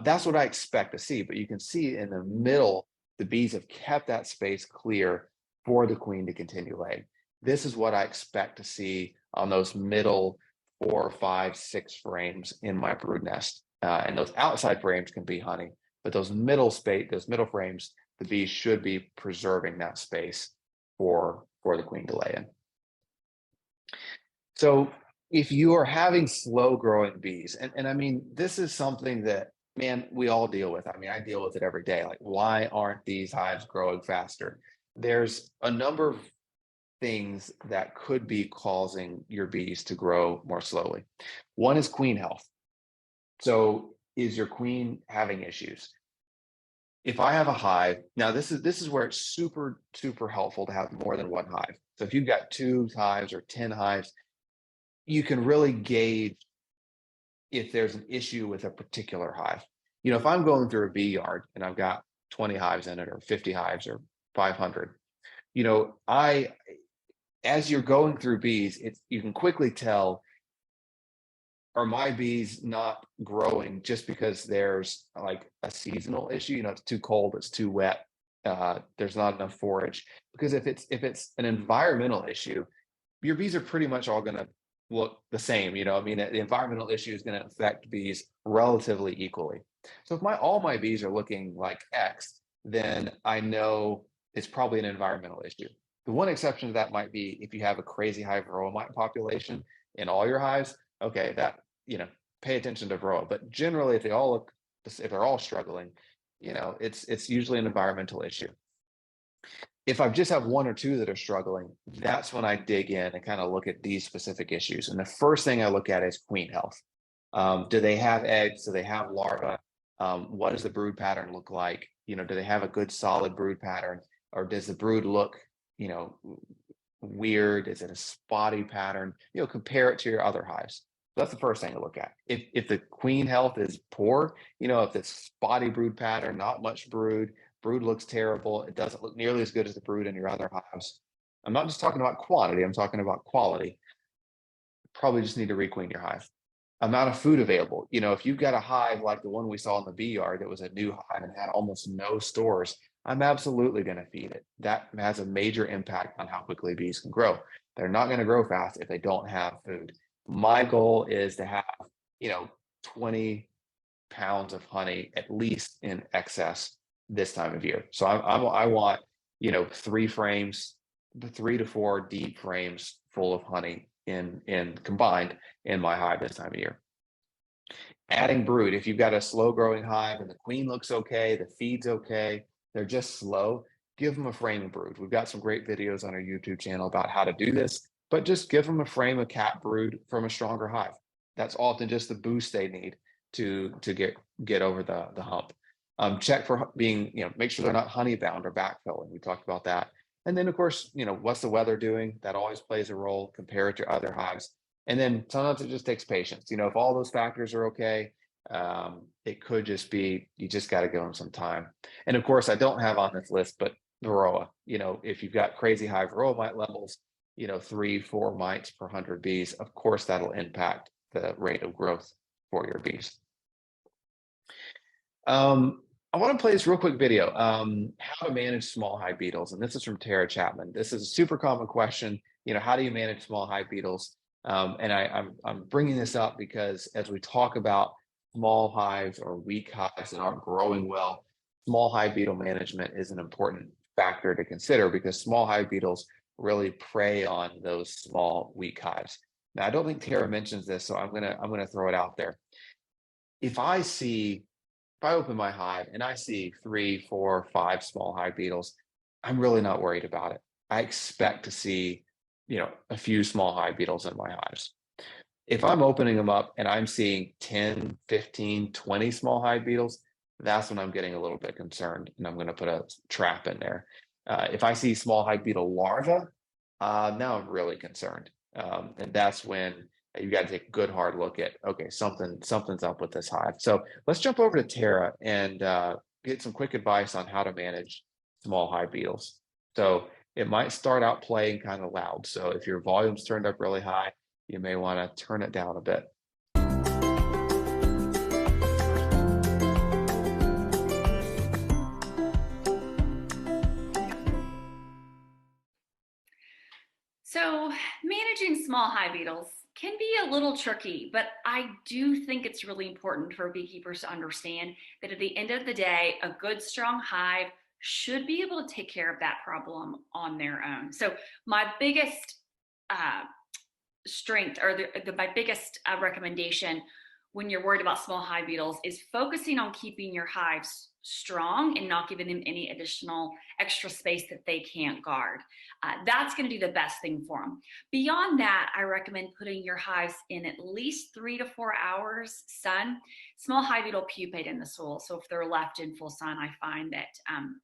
That's what I expect to see, but you can see in the middle, the bees have kept that space clear for the queen to continue laying. This is what I expect to see on those middle 4, 5, 6 frames in my brood nest. And those outside frames can be honey, but those middle frames, the bees should be preserving that space for the queen to lay in. So if you are having slow growing bees, and I mean, this is something that, man, we all deal with. I mean, I deal with it every day. Like, why aren't these hives growing faster? There's a number of things that could be causing your bees to grow more slowly. One is queen health. So is your queen having issues? If I have a hive, now this is where it's super, super helpful to have more than one hive. So if you've got 2 hives or 10 hives, you can really gauge if there's an issue with a particular hive. If I'm going through a bee yard and I've got 20 hives in it, or 50 hives, or 500, as you're going through bees, you can quickly tell, are my bees not growing just because there's like a seasonal issue? It's too cold, it's too wet, there's not enough forage. Because if it's an environmental issue, your bees are pretty much all going to look the same. I mean, the environmental issue is going to affect bees relatively equally. So if all my bees are looking like X, then I know it's probably an environmental issue. The one exception to that might be if you have a crazy high varroa mite population in all your hives. Okay, that, pay attention to varroa. But generally, if they're all struggling, it's usually an environmental issue. If I just have 1 or 2 that are struggling, that's when I dig in and kind of look at these specific issues. And the first thing I look at is queen health. Do they have eggs? Do they have larvae? What does the brood pattern look like? Do they have a good solid brood pattern, or does the brood look, weird? Is it a spotty pattern? Compare it to your other hives. So that's the first thing to look at. If the queen health is poor, if it's spotty brood pattern, not much brood looks terrible, it doesn't look nearly as good as the brood in your other hives. I'm not just talking about quantity, I'm talking about quality. Probably just need to requeen your hive. Amount of food available. If you've got a hive like the one we saw in the bee yard that was a new hive and had almost no stores, I'm absolutely going to feed it. That has a major impact on how quickly bees can grow. They're not going to grow fast if they don't have food. My goal is to have, 20 pounds of honey at least in excess this time of year. So I want, 3 frames, 3 to 4 deep frames full of honey in combined in my hive this time of year. Adding brood. If you've got a slow growing hive and the queen looks okay, the feed's okay, they're just slow, give them a frame of brood. We've got some great videos on our YouTube channel about how to do this, but just give them a frame of cat brood from a stronger hive. That's often just the boost they need to get over the hump. Check for being, make sure they're not honey bound or backfilling. We talked about that. And then of course, what's the weather doing? That always plays a role. Compare it to other hives. And then sometimes it just takes patience. If all those factors are okay, It could just be, you just got to give them some time. And of course, I don't have on this list, but Varroa, if you've got crazy high Varroa mite levels, 3-4 mites per 100 bees, of course, that'll impact the rate of growth for your bees. I want to play this real quick video, how to manage small hive beetles. And this is from Tara Chapman. This is a super common question. How do you manage small hive beetles? And I'm bringing this up because as we talk about small hives or weak hives that aren't growing well, small hive beetle management is an important factor to consider because small hive beetles really prey on those small weak hives. Now, I don't think Tara mentions this, so I'm gonna throw it out there. If I open my hive and I see 3, 4, 5 small hive beetles, I'm really not worried about it. I expect to see, a few small hive beetles in my hives. If I'm opening them up and I'm seeing 10, 15, 20 small hive beetles, that's when I'm getting a little bit concerned and I'm going to put a trap in there. If I see small hive beetle larvae, now I'm really concerned. And that's when you got to take a good hard look at, okay, something's up with this hive. So let's jump over to Tara and get some quick advice on how to manage small hive beetles. So it might start out playing kind of loud. So if your volume's turned up really high, you may want to turn it down a bit. So managing small hive beetles can be a little tricky, but I do think it's really important for beekeepers to understand that at the end of the day, a good, strong hive should be able to take care of that problem on their own. So my biggest strength, or my biggest recommendation when you're worried about small hive beetles, is focusing on keeping your hives strong and not giving them any additional extra space that they can't guard. That's going to do the best thing for them. Beyond that, I recommend putting your hives in at least 3 to 4 hours sun. Small hive beetle pupate in the soil, so if they're left in full sun, I find that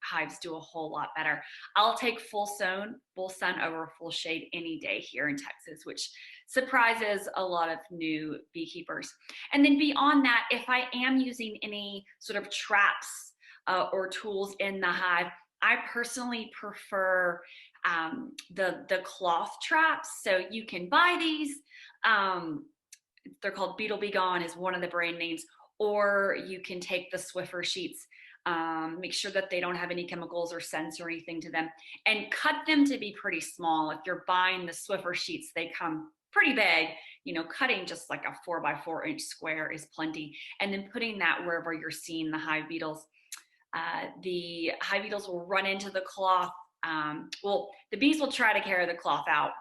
hives do a whole lot better. I'll take full sun over full shade any day here in Texas, which surprises a lot of new beekeepers. And then beyond that, if I am using any sort of traps or tools in the hive, I personally prefer the cloth traps. So you can buy these. They're called Beetle Be Gone is one of the brand names, or you can take the Swiffer sheets, make sure that they don't have any chemicals or scents or anything to them, and cut them to be pretty small. If you're buying the Swiffer sheets, they come pretty big. Cutting just like a 4x4 inch square is plenty, and then putting that wherever you're seeing the hive beetles. The hive beetles will run into the cloth. The bees will try to carry the cloth out,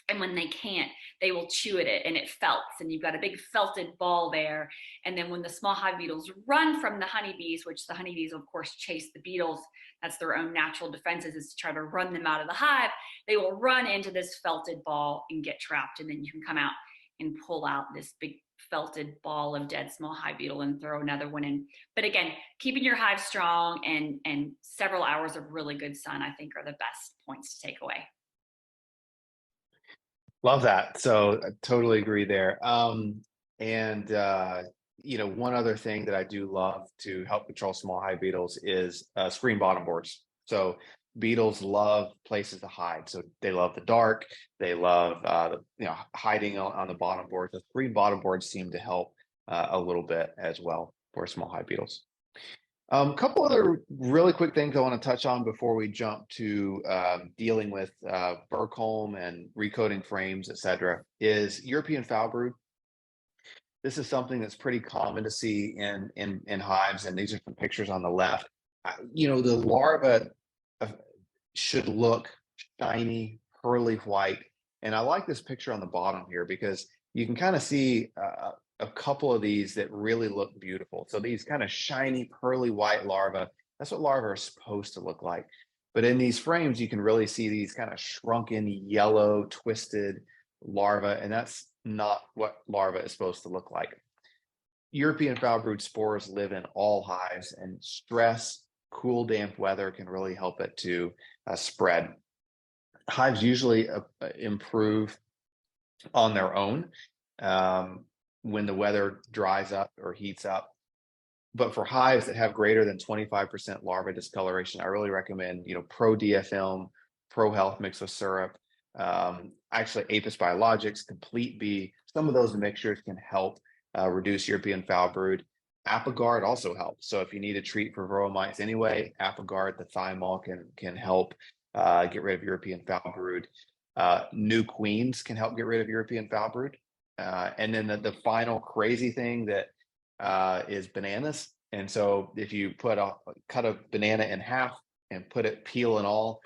and when they can't, they will chew at it and it felts, and you've got a big felted ball there. And then when the small hive beetles run from the honeybees, which the honeybees of course chase the beetles, that's their own natural defenses, is to try to run them out of the hive, they will run into this felted ball and get trapped, and then you can come out and pull out this big felted ball of dead small hive beetle and throw another one in. But again, keeping your hive strong and several hours of really good sun, I think, are the best points to take away. Love that. So I totally agree there. One other thing that I do love to help control small hive beetles is screen bottom boards. So beetles love places to hide. So they love the dark. They love hiding on the bottom boards. The screen bottom boards seem to help a little bit as well for small hive beetles. A couple other really quick things I want to touch on before we jump to dealing with Burkholm and recoating frames, etc., is European foul brood. This is something that's pretty common to see in hives, and these are some pictures on the left. The larva should look shiny, pearly white, and I like this picture on the bottom here because you can kind of see a couple of these that really look beautiful. So these kind of shiny, pearly white larvae, that's what larvae are supposed to look like. But in these frames, you can really see these kind of shrunken, yellow, twisted larvae, and that's not what larva is supposed to look like. European foul brood spores live in all hives, and stress, cool, damp weather can really help it to spread. Hives usually improve on their own. when the weather dries up or heats up. But for hives that have greater than 25% larva discoloration, I really recommend, Pro Diafilm, Pro Health mixed with syrup, actually Apis Biologics, Complete Bee. Some of those mixtures can help reduce European foul brood. Apiguard also helps. So if you need a treat for varroa mites anyway, Apiguard, the thymol can help get rid of European foul brood. New Queens can help get rid of European foul brood. And then the final crazy thing that is bananas. And so if you cut a banana in half and put it peel and all,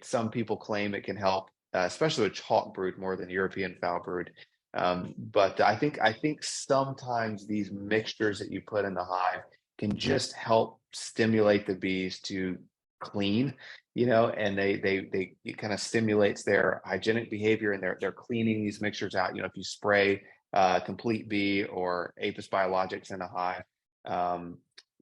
some people claim it can help, especially with chalk brood more than European foul brood. But I think sometimes these mixtures that you put in the hive can just help stimulate the bees to clean, and it kind of stimulates their hygienic behavior, and they're cleaning these mixtures out. If you spray Complete Bee or Apis Biologics in a hive,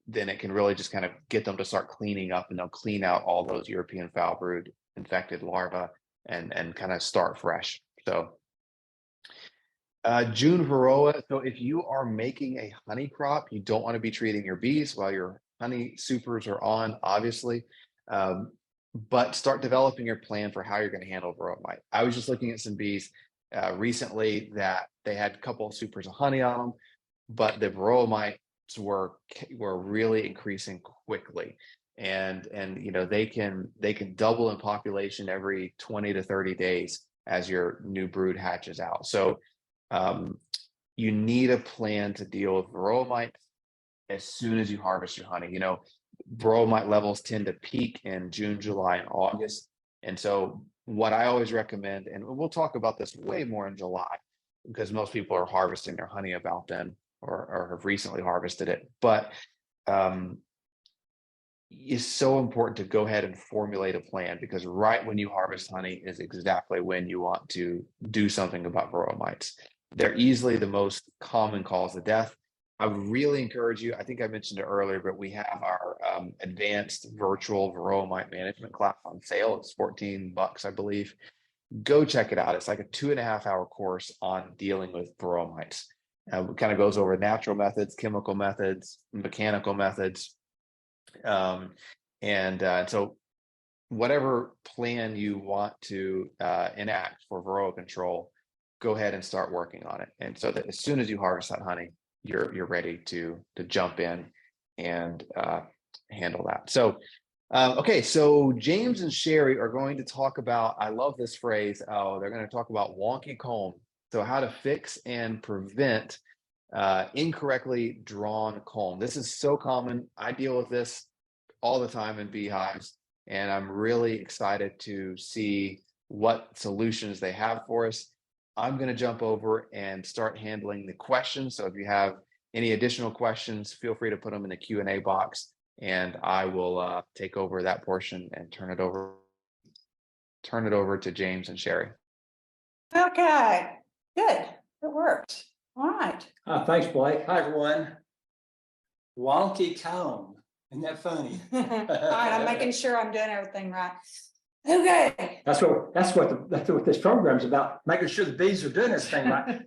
then it can really just kind of get them to start cleaning up, and they'll clean out all those European foul brood infected larvae and kind of start fresh. So June varroa. So if you are making a honey crop, you don't want to be treating your bees while your honey supers are on, obviously. But start developing your plan for how you're going to handle varroa mite. I was just looking at some bees recently that they had a couple of supers of honey on them, but the varroa mites were really increasing quickly, and they can double in population every 20 to 30 days as your new brood hatches out. So you need a plan to deal with varroa mites as soon as you harvest your honey. Varroa mite levels tend to peak in June, July, and August. And so what I always recommend, and we'll talk about this way more in July, because most people are harvesting their honey about then, or have recently harvested it. But it's so important to go ahead and formulate a plan, because right when you harvest honey is exactly when you want to do something about varroa mites. They're easily the most common cause of death. I would really encourage you, I think I mentioned it earlier, but we have our advanced virtual varroa mite management class on sale. It's $14, I believe. Go check it out. It's like a 2.5-hour course on dealing with varroa mites. It kind of goes over natural methods, chemical methods, mechanical methods. So whatever plan you want to enact for varroa control, go ahead and start working on it. And so that as soon as you harvest that honey, you're ready to jump in and handle that. So, okay, so James and Chari are going to talk about, I love this phrase, they're going to talk about wonky comb. So how to fix and prevent incorrectly drawn comb. This is so common. I deal with this all the time in beehives, and I'm really excited to see what solutions they have for us. I'm going to jump over and start handling the questions. So if you have any additional questions, feel free to put them in the Q&A box, and I will take over that portion and turn it over to James and Chari. Okay, good. It worked. All right. Thanks, Blake. Hi, everyone. Wonky comb. Isn't that funny? All right, I'm making sure I'm doing everything right. Okay. That's what this program's about, making sure the bees are doing this thing right.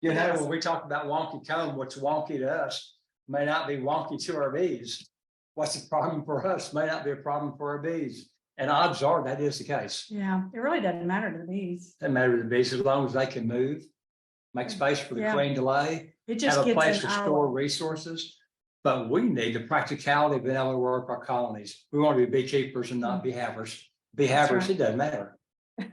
When we talk about wonky comb, what's wonky to us may not be wonky to our bees. What's the problem for us may not be a problem for our bees. And odds are that is the case. Yeah, it really doesn't matter to the bees. Doesn't matter to the bees as long as they can move, make space for the queen to lay, It just have a gets place an to hour. store resosources. But we need the practicality of being able to work our colonies. We want to be beekeepers and not beehavers. Beehavers, right. It doesn't matter.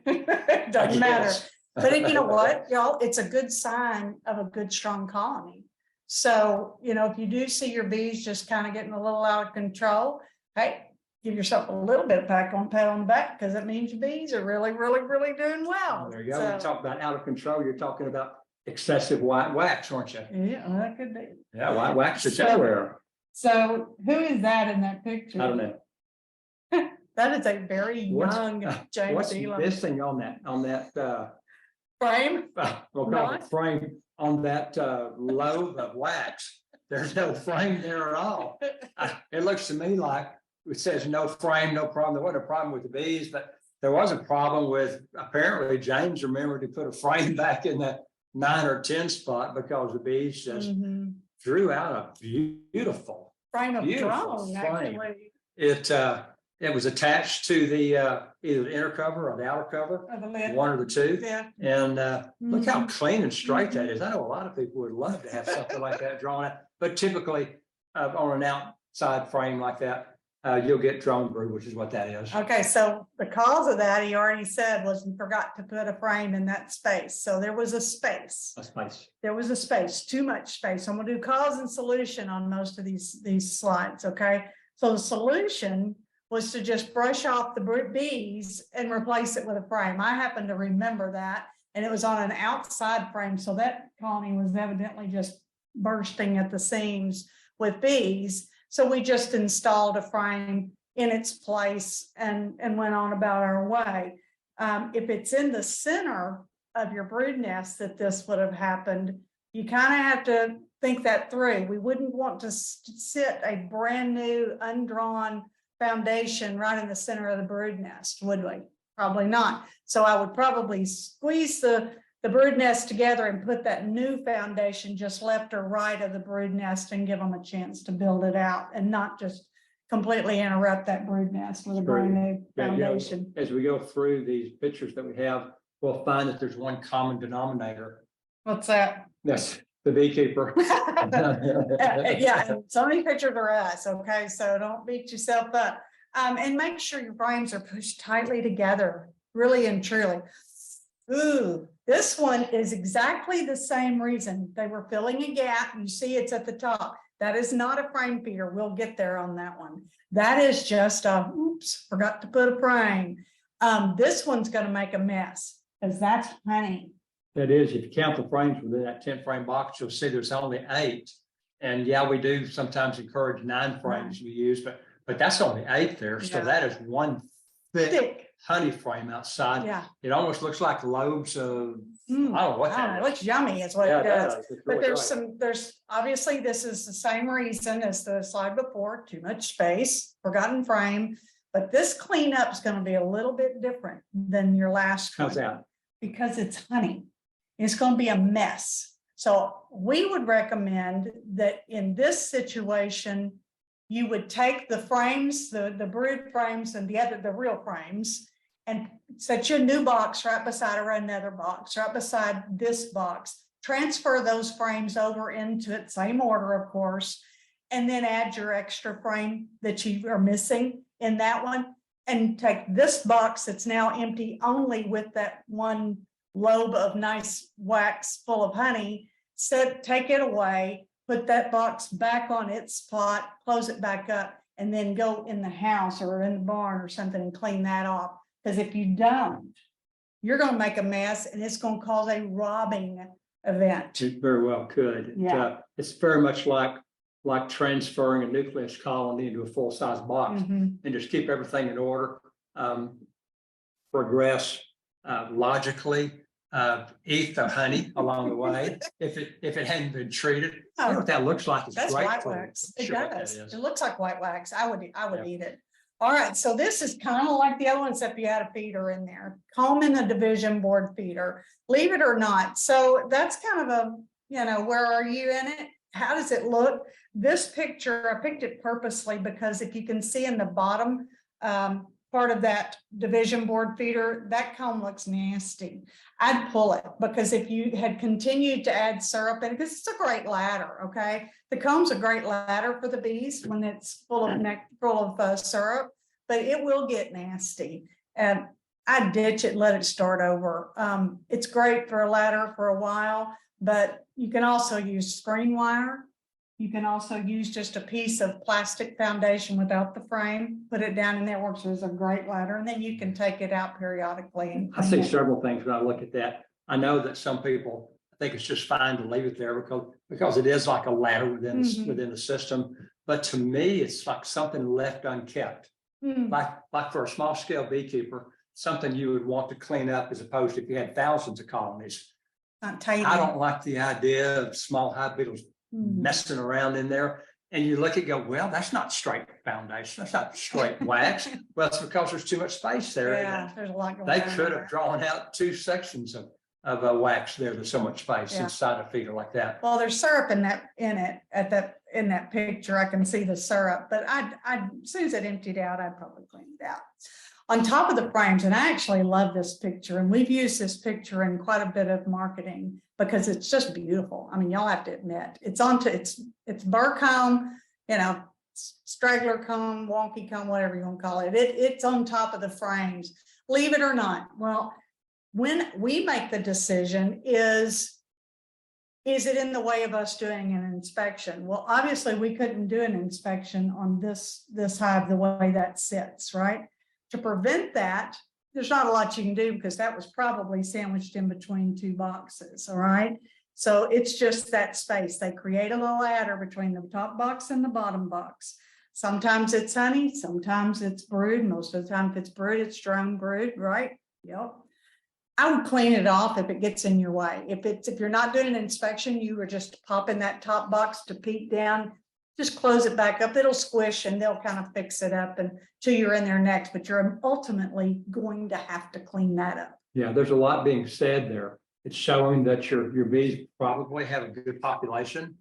It doesn't matter. Yes. But you know what, y'all, it's a good sign of a good, strong colony. So, if you do see your bees just kind of getting a little out of control, hey, give yourself a little bit of pat on the back, because it means your bees are really, really, really doing well. There you go. So, We talk about out of control. You're talking about excessive white wax, aren't you? yeah, well, that could be. Yeah, white wax is everywhere. So who is that in that picture? I don't know. That is a very young James What's Elam. this thing on that Frame? we'll call it frame on that lobe of wax? There's no frame there at all. It looks to me like it says no frame, no problem. There wasn't a problem with the bees, but there was a problem with, apparently James remembered to put a frame back in 9 or 10 spot because the bees just drew out a beautiful. Frame of Beautiful drone, frame. actually. It was attached to the either the inner cover or the outer cover, Of the lid. one of the two. Yeah. And look how clean and straight that Mhm. is. I know a lot of people would love to have something like that drawn out, but typically on an outside frame like that, you'll get drone brood, which is what that is. Okay, so the cause of that, he already said, was he forgot to put a frame in that space. So there was a space. That's nice. There was a space, too much space. I'm gonna do cause and solution on most of these slides, okay? So the solution was to just brush off the bees and replace it with a frame. I happen to remember that, and it was on an outside frame, so that colony was evidently just bursting at the seams with bees. So we just installed a frame in its place and went on about our way. If it's in the center of your brood nest that this would have happened, you kind of have to think that through. We wouldn't want to sit a brand new undrawn foundation right in the center of the brood nest, would we? Probably not. So I would probably squeeze the brood nest together and put that new foundation just left or right of the brood nest and give them a chance to build it out and not just completely interrupt that brood nest with a brand new foundation. As we go through these pictures that we have, we'll find that there's one common denominator. What's that? Yes, the beekeeper. Yeah, and so many pictures are us, okay, so don't beat yourself up. And make sure your frames are pushed tightly together, really and truly. Ooh, this one is exactly the same reason. They were filling a gap. You see it's at the top. That is not a frame feeder. We'll get there on that one. That is just a, oops, forgot to put a frame. This one's gonna make a mess because that's honey. That is, if you count the frames within that 10 frame box, you'll see there's only 8. And yeah, we do sometimes encourage 9 frames to be used, but that's only 8 there. So Yeah. that is one thick honey frame outside. Yeah. It almost looks like lobes of, Mm, I don't know what I don't know, that it is. looks yummy is what Yeah, it it does. does. It's But really there's great. there's obviously this is the same reason as the slide before, too much space, forgotten frame. But this cleanup is going to be a little bit different than your last How's one that? because it's honey. It's going to be a mess. So we would recommend that in this situation, you would take the frames, the brood frames and the real frames, and set your new box right beside another box, right beside this box. Transfer those frames over into it, same order, of course, and then add your extra frame that you are missing in that one. And take this box that's now empty only with that one lobe of nice wax full of honey, take it away, put that box back on its spot, close it back up, and then go in the house or in the barn or something and clean that off. Because if you don't, you're going to make a mess and it's going to cause a robbing event. It very well could. Yeah. It's very much like transferring a nucleus colony into a full-size box Mhm. and just keep everything in order. Progress logically, eat the honey along the way. If it hadn't been treated, you know what that looks like? It's That's great white for you. wax. It Sure what that does. is. It looks like white wax. I would Yeah. eat it. All right, so this is kind of like the other one, except you had a feeder in there. Comb in a division board feeder, leave it or not. So that's kind of a, where are you in it? How does it look? This picture, I picked it purposely because if you can see in the bottom part of that division board feeder, that comb looks nasty. I'd pull it because if you had continued to add syrup in, because it's a great ladder, okay? The comb's a great ladder for the bees when it's full of syrup, but it will get nasty. And I'd ditch it and let it start over. It's great for a ladder for a while, but you can also use screen wire. You can also use just a piece of plastic foundation without the frame, put it down in there, works as a great ladder, and then you can take it out periodically. I see several things when I look at that. I know that some people think it's just fine to leave it there because it is like a ladder within the system. But to me, it's like something left unkept. Like for a small scale beekeeper, something you would want to clean up as opposed to if you had thousands of colonies. Not tidy. I don't like the idea of small hive beetles messing around in there. And you look at go, well, that's not straight foundation. That's not straight wax. Well, it's because there's too much space there. Yeah, there's a lot going on. They could have drawn out 2 sections wax there. There's so much space Yeah. inside a feeder like that. Well, there's syrup in that picture. I can see the syrup, but as soon as it emptied out, I'd probably clean it out. On top of the frames, and I actually love this picture, and we've used this picture in quite a bit of marketing because it's just beautiful. I mean, y'all have to admit, it's burr comb, you know, straggler comb, wonky comb, whatever you want to call it. It's on top of the frames, leave it or not. Well, when we make the decision, is it in the way of us doing an inspection? Well, obviously we couldn't do an inspection on this hive the way that sits, right? To prevent that, there's not a lot you can do because that was probably sandwiched in between two boxes, all right? So it's just that space. They create a little adder between the top box and the bottom box. Sometimes it's honey, sometimes it's brood. Most of the time if it's brood, it's drone brood, right? Yep. I would clean it off if it gets in your way. If you're not doing an inspection, you are just popping that top box to peek down, just close it back up. It'll squish and they'll kind of fix it up until you're in there next, but you're ultimately going to have to clean that up. Yeah, there's a lot being said there. It's showing that your bees probably have a good population,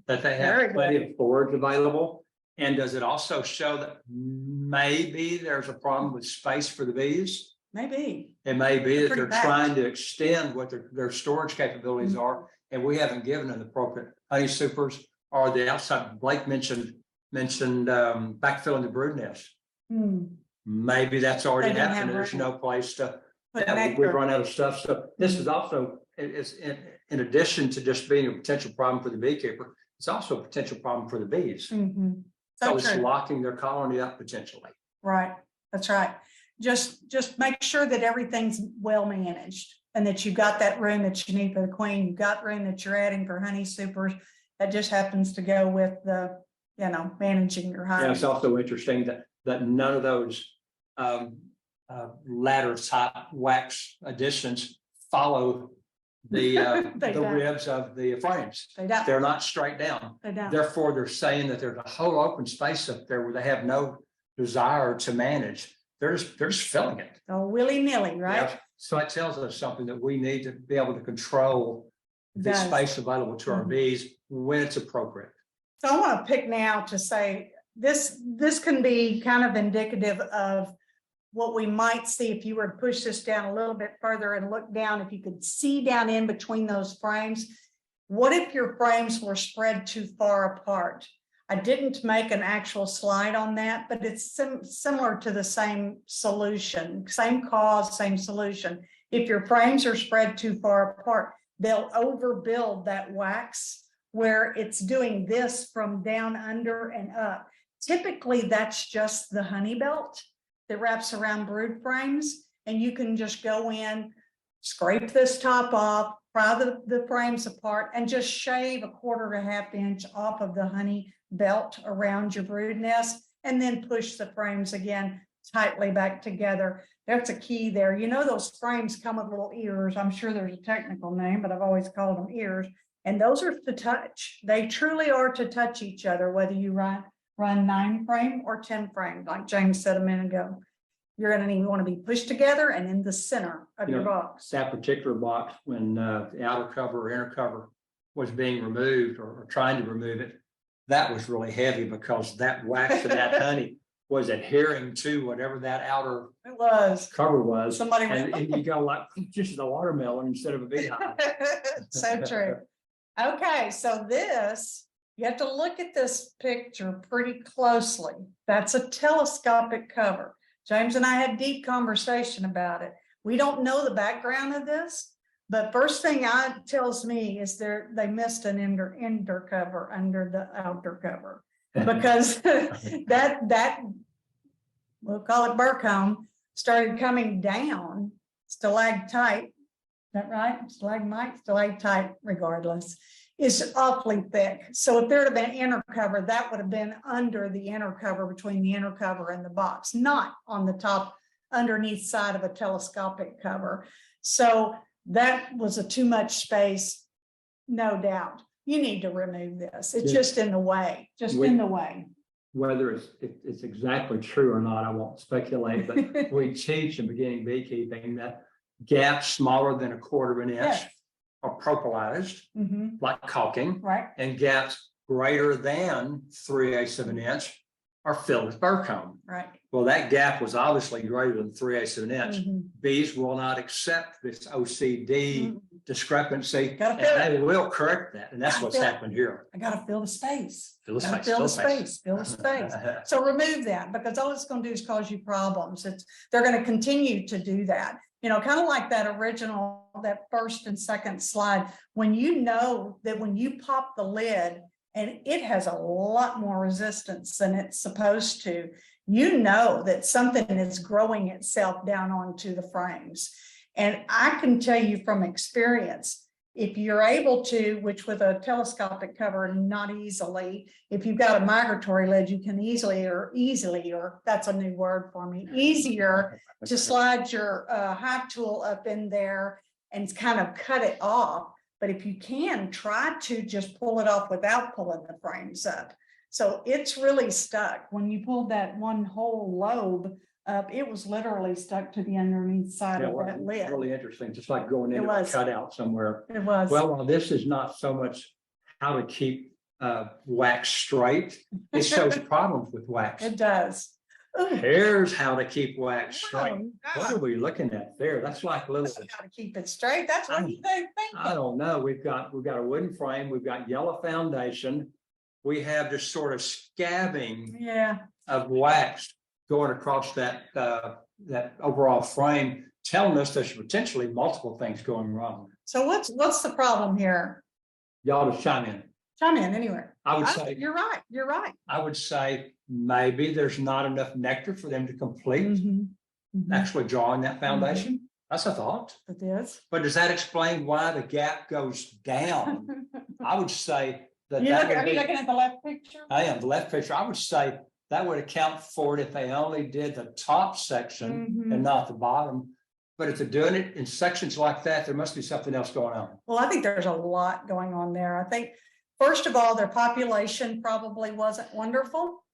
that they Very have plenty of forage available. And does it also show that maybe there's a problem with space for the bees? Maybe. It may be that Pretty they're bad. trying to extend what their storage capabilities are, and we haven't given them the appropriate honey supers or the outside. Blake mentioned backfilling the brood nest. Maybe that's already They didn't happened. have There's room. no place to. Put Yeah, nectar. we've run out of stuff. So this is also, it's in addition to just being a potential problem for the beekeeper, it's also a potential problem for the bees. So So it's true. locking their colony up potentially. Right, that's right. Just make sure that everything's well managed and that you've got that room that you need for the queen. You've got room that you're adding for honey supers. That just happens to go with the, managing your Yeah, hive. it's also interesting that none of those ladder type wax additions follow the They the don't. ribs of the frames. They don't, They're not straight down. they don't. Therefore, they're saying that there's a whole open space up there where they have no desire to manage. They're just filling it. Oh, willy-nilly, right? Yeah. So it tells us something that we need to be able to control the Does. space available to our Mhm. bees when it's appropriate. So I want to pick now to say this can be kind of indicative of what we might see if you were to push this down a little bit further and look down, if you could see down in between those frames. What if your frames were spread too far apart? I didn't make an actual slide on that, but it's similar to the same solution, same cause, same solution. If your frames are spread too far apart, they'll overbuild that wax where it's doing this from down under and up. Typically, that's just the honey belt that wraps around brood frames, and you can just go in, scrape this top off, pry the frames apart, and just shave 1/4 inch off of the honey belt around your brood nest, and then push the frames again tightly back together. That's a key there. Those frames come with little ears. I'm sure there's a technical name, but I've always called them ears. And those are to touch. They truly are to touch each other, whether you run 9 frame or 10 frame, like James said a minute ago. You're going to want to be pushed together and in the center of your box. That particular box, when the outer cover or inner cover was being removed or trying to remove it, that was really heavy because that wax and that honey was adhering to whatever that outer It was. cover was. Somebody And went, you go like, just a watermelon instead of a beehive. so true. Okay, so you have to look at this picture pretty closely. That's a telescopic cover. James and I had deep conversation about it. We don't know the background of this, but first thing it tells me is they missed an inner cover under the outer cover, because that we'll call it burr comb started coming down stalactite. Is that right? Stalagmite, regardless, is awfully thick. So if there had been inner cover, that would have been under the inner cover, between the inner cover and the box, not on the top underneath side of a telescopic cover. So that was a too much space, no doubt. You need to remove this. It's just in the way, in the way. Whether it's exactly true or not, I won't speculate, but we teach in beginning beekeeping that gaps smaller than 1/4 of an inch Yes. are propylized, Mhm. like caulking, Right, and gaps greater than 3/8 of an inch are filled with burr comb. right. Well, that gap was obviously greater than 3/8 of an inch. Mhm. Bees will not accept this OCD Mhm. discrepancy, Gotta and fill it. they will correct that, and that's Gotta what's fill it. happened here. I gotta fill the space. Fill the Gotta space, Fill the fill the space. space, fill the space. So remove that, because all it's gonna do is cause you problems. They're gonna continue to do that. You know, kind of like that original, that first and second slide, when you know that when you pop the lid and it has a lot more resistance than it's supposed to, you know that something is growing itself down onto the frames. And I can tell you from experience, if you're able to, which with a telescopic cover, not easily, if you've got a migratory lid, you can easily, or that's a new word for me, easier to slide your hive tool up in there and kind of cut it off. But if you can, try to just pull it off without pulling the frames up. So it's really stuck. When you pulled that one whole lobe up, it was literally stuck to the underneath side Yeah, of well, that lid. really interesting, just like going into a was. cutout somewhere. It was. Well, this is not so much how to keep wax straight. It shows problems with wax. It does. Ooh. Here's how to keep wax Oh, straight. What are we looking at there? That's like little, Gotta keep it straight. That's what you think. I don't know. We've got a wooden frame. We've got yellow foundation. We have this sort of scabbing Yeah, of wax going across that overall frame, telling us there's potentially multiple things going wrong. so what's the problem here? Y'all just chime in. Chime in anywhere. I would say, You're right, you're right. I would say maybe there's not enough nectar for them to complete Mhm. Mhm. actually drawing that foundation. That's a thought. It is. But does that explain why the gap goes down? I would say that You that look, would are you be, looking at the left picture? I am the left picture. I would say that would account for it if they only did the top section Mhm. and not the bottom. But if they're doing it in sections like that, there must be something else going on. Well, I think there's a lot going on there. I think, first of all, their population probably wasn't wonderful.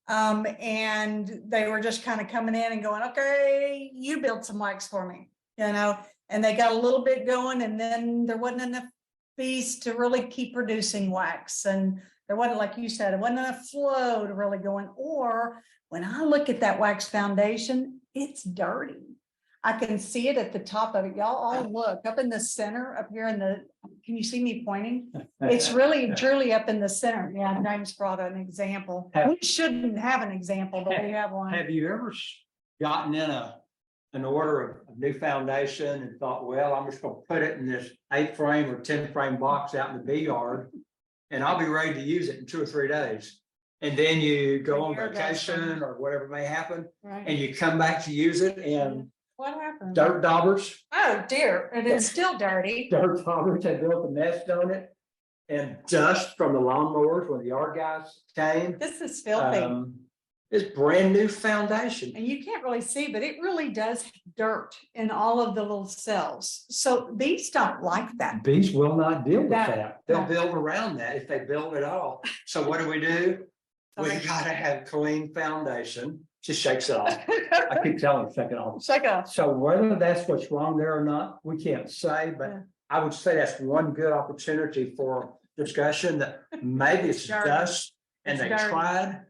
And they were just kind of coming in and going, okay, you build some wax for me, you know, and they got a little bit going, and then there wasn't enough bees to really keep producing wax. And there wasn't, like you said, it wasn't enough flow to really go in. Or when I look at that wax foundation, it's dirty. I can see it at the top of it. Y'all all look up in the center up here in the, can you see me pointing? It's really truly up in the center. Yeah, James brought an example. We shouldn't have an example, but we have one. Have you ever gotten in an order of a new foundation and thought, well, I'm just gonna put it in this 8-frame or 10-frame box out in the bee yard, and I'll be ready to use it in 2 or 3 days. And then you go on vacation or whatever may happen, Right. and you come back to use it and What happened? dirt daubers, Oh dear, it is still dirty. dirt daubers had built a nest on it. And dust from the lawnmowers when the yard guys came. This is filthy. It's brand new foundation. And you can't really see, but it really does have dirt in all of the little cells. So bees don't like that. Bees will not deal with That- that. They'll that- build around that if they build at all. So what do? We Sorry. gotta have clean foundation. Just shakes it off. I keep telling her, shake it off. Check it out. So whether that's what's wrong there or not, we can't say, but Yeah. I would say that's one good opportunity for discussion that maybe it's Dirty. dust and It's they dirty. tried,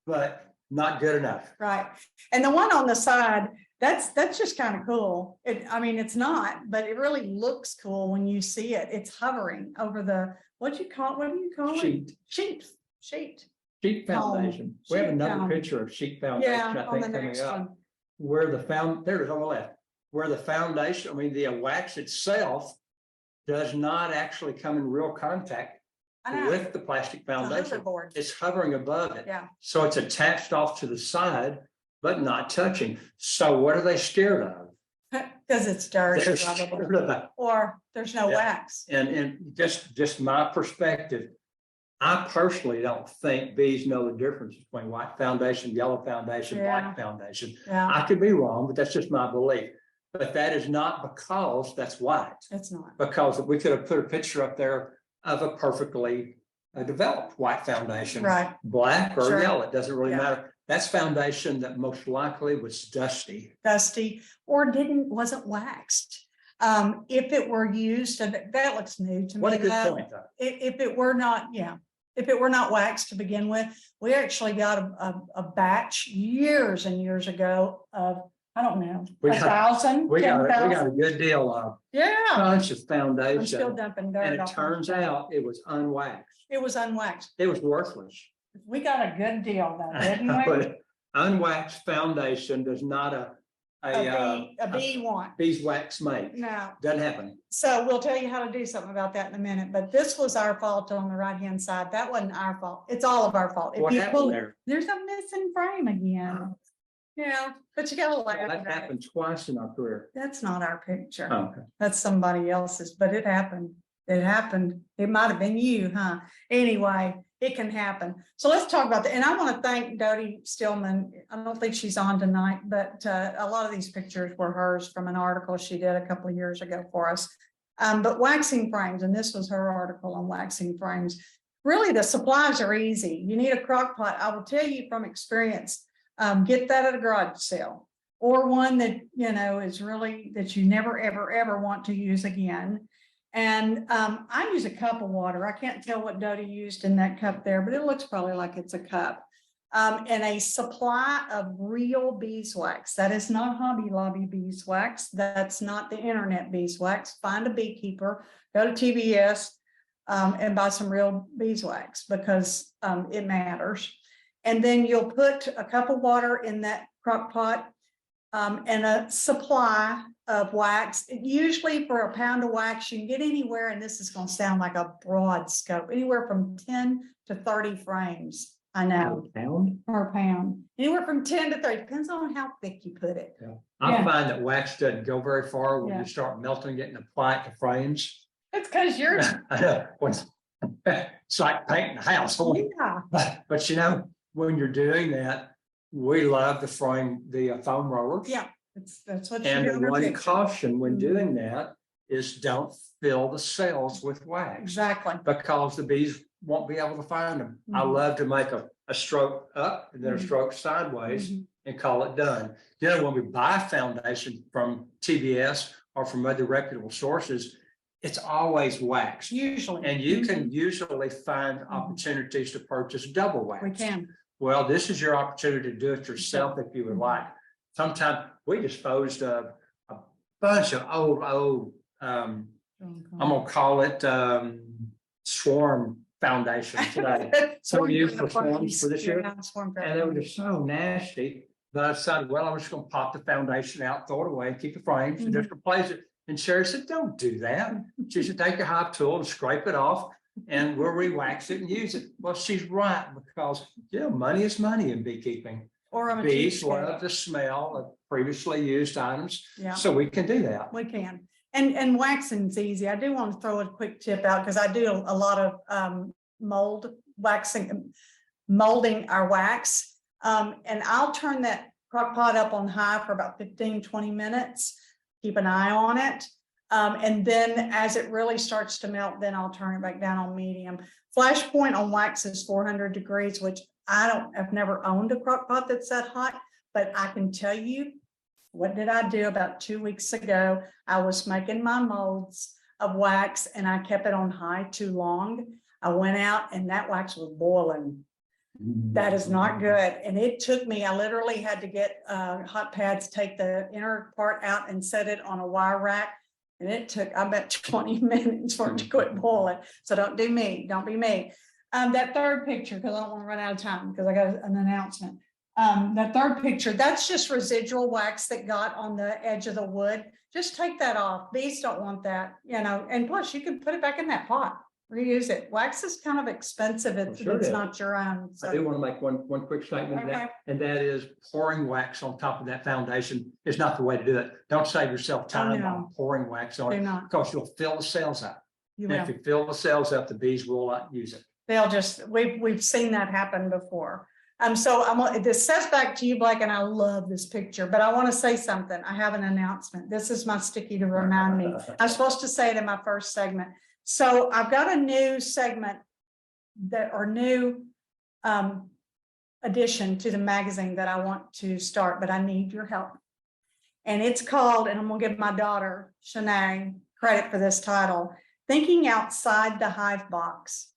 but not good enough. Right. And the one on the side, that's just kind of cool. I mean, it's not, but it really looks cool when you see it. It's hovering over the, what do you call it? Sheet. Sheet. Sheet foundation. We have Sheet another foundation. picture of sheet foundation, Yeah, I on think, the coming next up. one. Where the there it is on the left, where the foundation, I mean, the wax itself does not actually come in real contact I know. with the plastic It's a foundation. hoverboard. It's hovering above it. Yeah. So it's attached off to the side, but not touching. So what are they scared of? Because it's dirty, They're probably. scared of that. Or there's no Yeah. wax. And just my perspective, I personally don't think bees know the difference between white foundation, yellow foundation, Yeah. black foundation. Yeah, I could be wrong, but that's just my belief. But that is not because that's white, it's not. because we could have put a picture up there of a perfectly developed white foundation. Right. Black or Sure. yellow, it doesn't really Yeah. matter. That's foundation that most likely was dusty. Dusty or wasn't waxed. If it were used, and that looks new to me. What a good point, though. If it were not, yeah, if it were not waxed to begin with, we actually got a batch years and years ago of, I don't know, We 1,000, We got a 10,000. good deal of Yeah, bunch of I'm still foundation, dumping dirt. and it off my turns stuff. out it was unwaxed. It was unwaxed. It was worthless. We got a good deal though, didn't we? But unwaxed foundation does not A bee want. beeswax make. No. Doesn't happen. So we'll tell you how to do something about that in a minute, but this was our fault on the right-hand side. That wasn't our fault. It's all of our fault. If What you happened pull, there? there's a missing frame again. Yeah, but you gotta laugh That at it. happened twice in our career. That's not our picture. Oh, okay. That's somebody else's, but it happened. It happened. It might have been you, huh? Anyway, it can happen. So let's talk about that. And I want to thank Dodie Stillman. I don't think she's on tonight, but a lot of these pictures were hers from an article she did a couple of years ago for us. But waxing frames, and this was her article on waxing frames. Really, the supplies are easy. You need a crock pot. I will tell you from experience, get that at a garage sale or one that, you know, is really that you never, ever, ever want to use again. And I use a cup of water. I can't tell what Dodie used in that cup there, but it looks probably like it's a cup. And a supply of real beeswax. That is not Hobby Lobby beeswax. That's not the internet beeswax. Find a beekeeper, go to TBS and buy some real beeswax because it matters. And then you'll put a cup of water in that crock pot and a supply of wax. Usually for a pound of wax, you can get anywhere, and this is going to sound like a broad scope, anywhere from 10 to 30 frames. I know. Per pound. Anywhere from 10 to 30, depends on how thick you put it. Yeah. I Yeah. find that wax doesn't go very far when Yeah. you start melting it and apply it to frames. It's because you're, I know, it's like painting a house. yeah, But you know, when you're doing that, we love the foam rollers. yeah, that's what you And do. the in your one picture. caution when Mhm. doing that is don't fill the cells with wax. Exactly. Because the bees won't be able to find them. I Mhm. love to make a stroke up and then a Mhm. stroke sideways Mhm. and call it done. You know, when we buy foundation from TBS or from other reputable sources, it's always waxed. Usually. And you can usually find opportunities to purchase double wax. We can. Well, this is your opportunity to do it yourself if you would like. Sometimes we disposed of a bunch of old, I'm gonna call it swarm foundation today. So we used for swarms for this year. Yeah, swarm And they were foundation. just so nasty. But I decided, well, I'm just gonna pop the foundation out, throw it away, keep the frames and just replace it. And Sherry said, don't do that. She said, take your Hive tool and scrape it off and we'll re-wax it and use it. Well, she's right, because you know, money is money in beekeeping. Or I'm a Bees cheapskate. love the smell of previously used items, Yeah. so we can do that. We can. And waxing's easy. I do want to throw a quick tip out because I do a lot of mold waxing, molding our wax. And I'll turn that crock pot up on high for about 15, 20 minutes. Keep an eye on it. And then as it really starts to melt, then I'll turn it back down on medium. Flash point on wax is 400 degrees, which I've never owned a crock pot that's that hot, but I can tell you, what did I do about 2 weeks ago? I was making my molds of wax and I kept it on high too long. I went out and that wax was boiling. That is not good. And it took me, I literally had to get hot pads, take the inner part out and set it on a wire rack. And it took, I bet 20 minutes for it to quit boiling. So don't do me, don't be me. That third picture, because I don't want to run out of time because I got an announcement. That third picture, that's just residual wax that got on the edge of the wood. Just take that off. Bees don't want that, you know, and plus you can put it back in that pot, reuse it. Wax is kind of expensive if Sure it's is. not your own. I do So, want to make one quick statement to Okay. that, and that is pouring wax on top of that foundation is not the way to do it. Don't save yourself time no. on pouring wax on do it, not. because you'll fill the cells up. You And will. if you fill the cells up, the bees will not use it. They'll just, we've seen that happen before. This says back to you, Blake, and I love this picture, but I want to say something. I have an announcement. This is my sticky to remind me. I'm supposed to say it in my first segment. So I've got a new segment new addition to the magazine that I want to start, but I need your help. And it's called, and I'm gonna give my daughter, Shanae, credit for this title, Thinking Outside the Hive Box.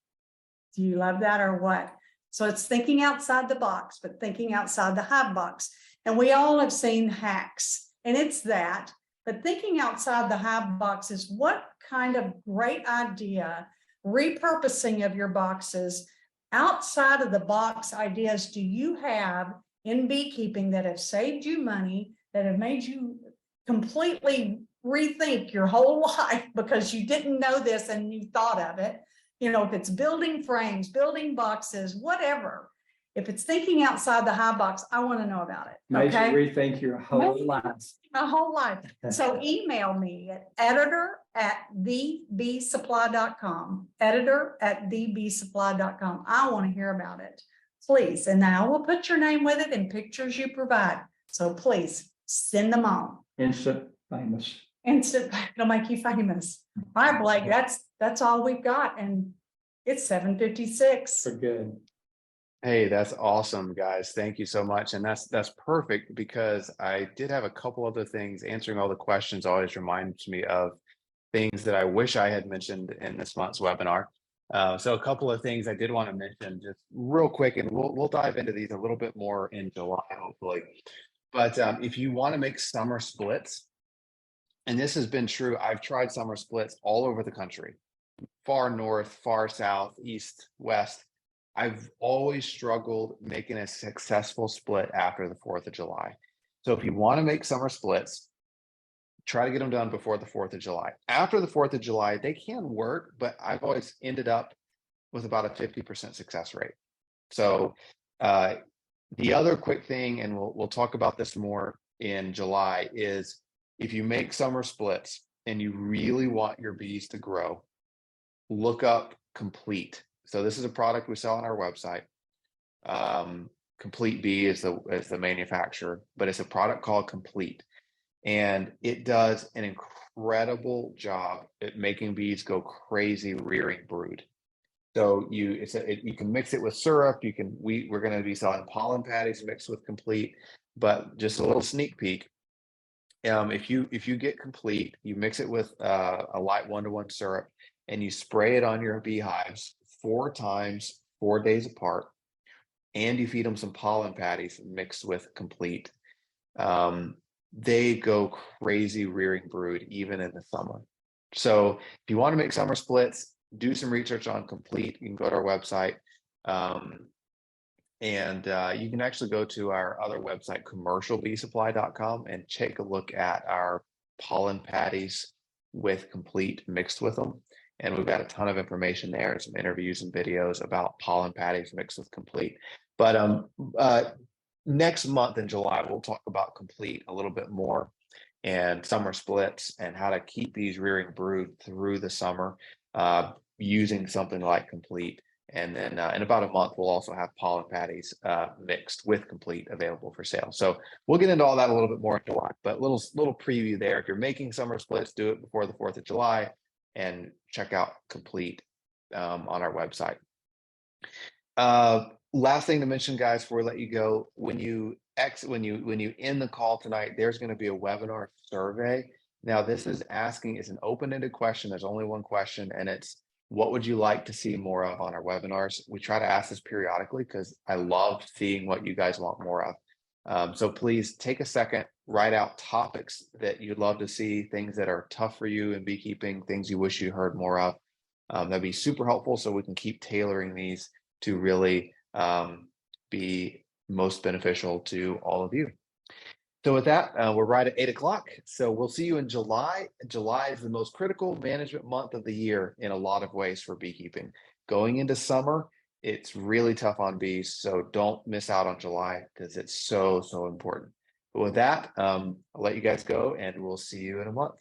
Do you love that or what? So it's thinking outside the box, but thinking outside the hive box. And we all have seen hacks, and it's that. But thinking outside the hive box is what kind of great idea, repurposing of your boxes, outside of the box ideas do you have in beekeeping that have saved you money, that have made you completely rethink your whole life because you didn't know this and you thought of it? You know, if it's building frames, building boxes, whatever. If it's thinking outside the hive box, I want to know about it. Made you Okay. rethink your whole life. My whole life. So email me at editor@thebeesupply.com. Editor@thebeesupply.com. I want to hear about it. Please. And then I will put your name with it and pictures you provide. So please send them on. Instant famous. Instant, it'll make you famous. All right, Blake, that's all we've got. And it's 7:56. For good. Hey, that's awesome, guys. Thank you so much. And that's perfect because I did have a couple other things. Answering all the questions always reminds me of things that I wish I had mentioned in this month's webinar. So a couple of things I did want to mention just real quick, and we'll dive into these a little bit more in July, hopefully. But if you want to make summer splits, and this has been true, I've tried summer splits all over the country, far north, far south, east, west. I've always struggled making a successful split after the 4th of July. So if you want to make summer splits, try to get them done before the 4th of July. After the 4th of July, they can work, but I've always ended up with about a 50% success rate. So the other quick thing, and we'll talk about this more in July, is if you make summer splits and you really want your bees to grow, look up Complete. So this is a product we sell on our website. Complete Bee is the manufacturer, but it's a product called Complete. And it does an incredible job at making bees go crazy rearing brood. So you can mix it with syrup. We're going to be selling pollen patties mixed with Complete, but just a little sneak peek. If you get Complete, you mix it with a light 1-to-1 syrup, and you spray it on your beehives 4 times, 4 days apart, and you feed them some pollen patties mixed with Complete. They go crazy rearing brood even in the summer. So if you want to make summer splits, do some research on Complete. You can go to our website. And you can actually go to our other website, commercialbeesupply.com, and take a look at our pollen patties with Complete mixed with them. And we've got a ton of information there, some interviews and videos about pollen patties mixed with Complete. But next month in July, we'll talk about Complete a little bit more, and summer splits, and how to keep these rearing brood through the summer using something like Complete. And then in about a month, we'll also have pollen patties mixed with Complete available for sale. So we'll get into all that a little bit more in July, but little preview there. If you're making summer splits, do it before the 4th of July, and check out Complete on our website. Last thing to mention, guys, before we let you go, when you end the call tonight, there's going to be a webinar survey. Now, this is it's an open-ended question. There's only one question, and it's, what would you like to see more of on our webinars? We try to ask this periodically because I love seeing what you guys want more of. So please take a second, write out topics that you'd love to see, things that are tough for you in beekeeping, things you wish you heard more of. That'd be super helpful, so we can keep tailoring these to really be most beneficial to all of you. So with that, we're right at 8 o'clock. So we'll see you in July. July is the most critical management month of the year in a lot of ways for beekeeping. Going into summer, it's really tough on bees. So don't miss out on July, because it's so important. But with that, I'll let you guys go, and we'll see you in a month.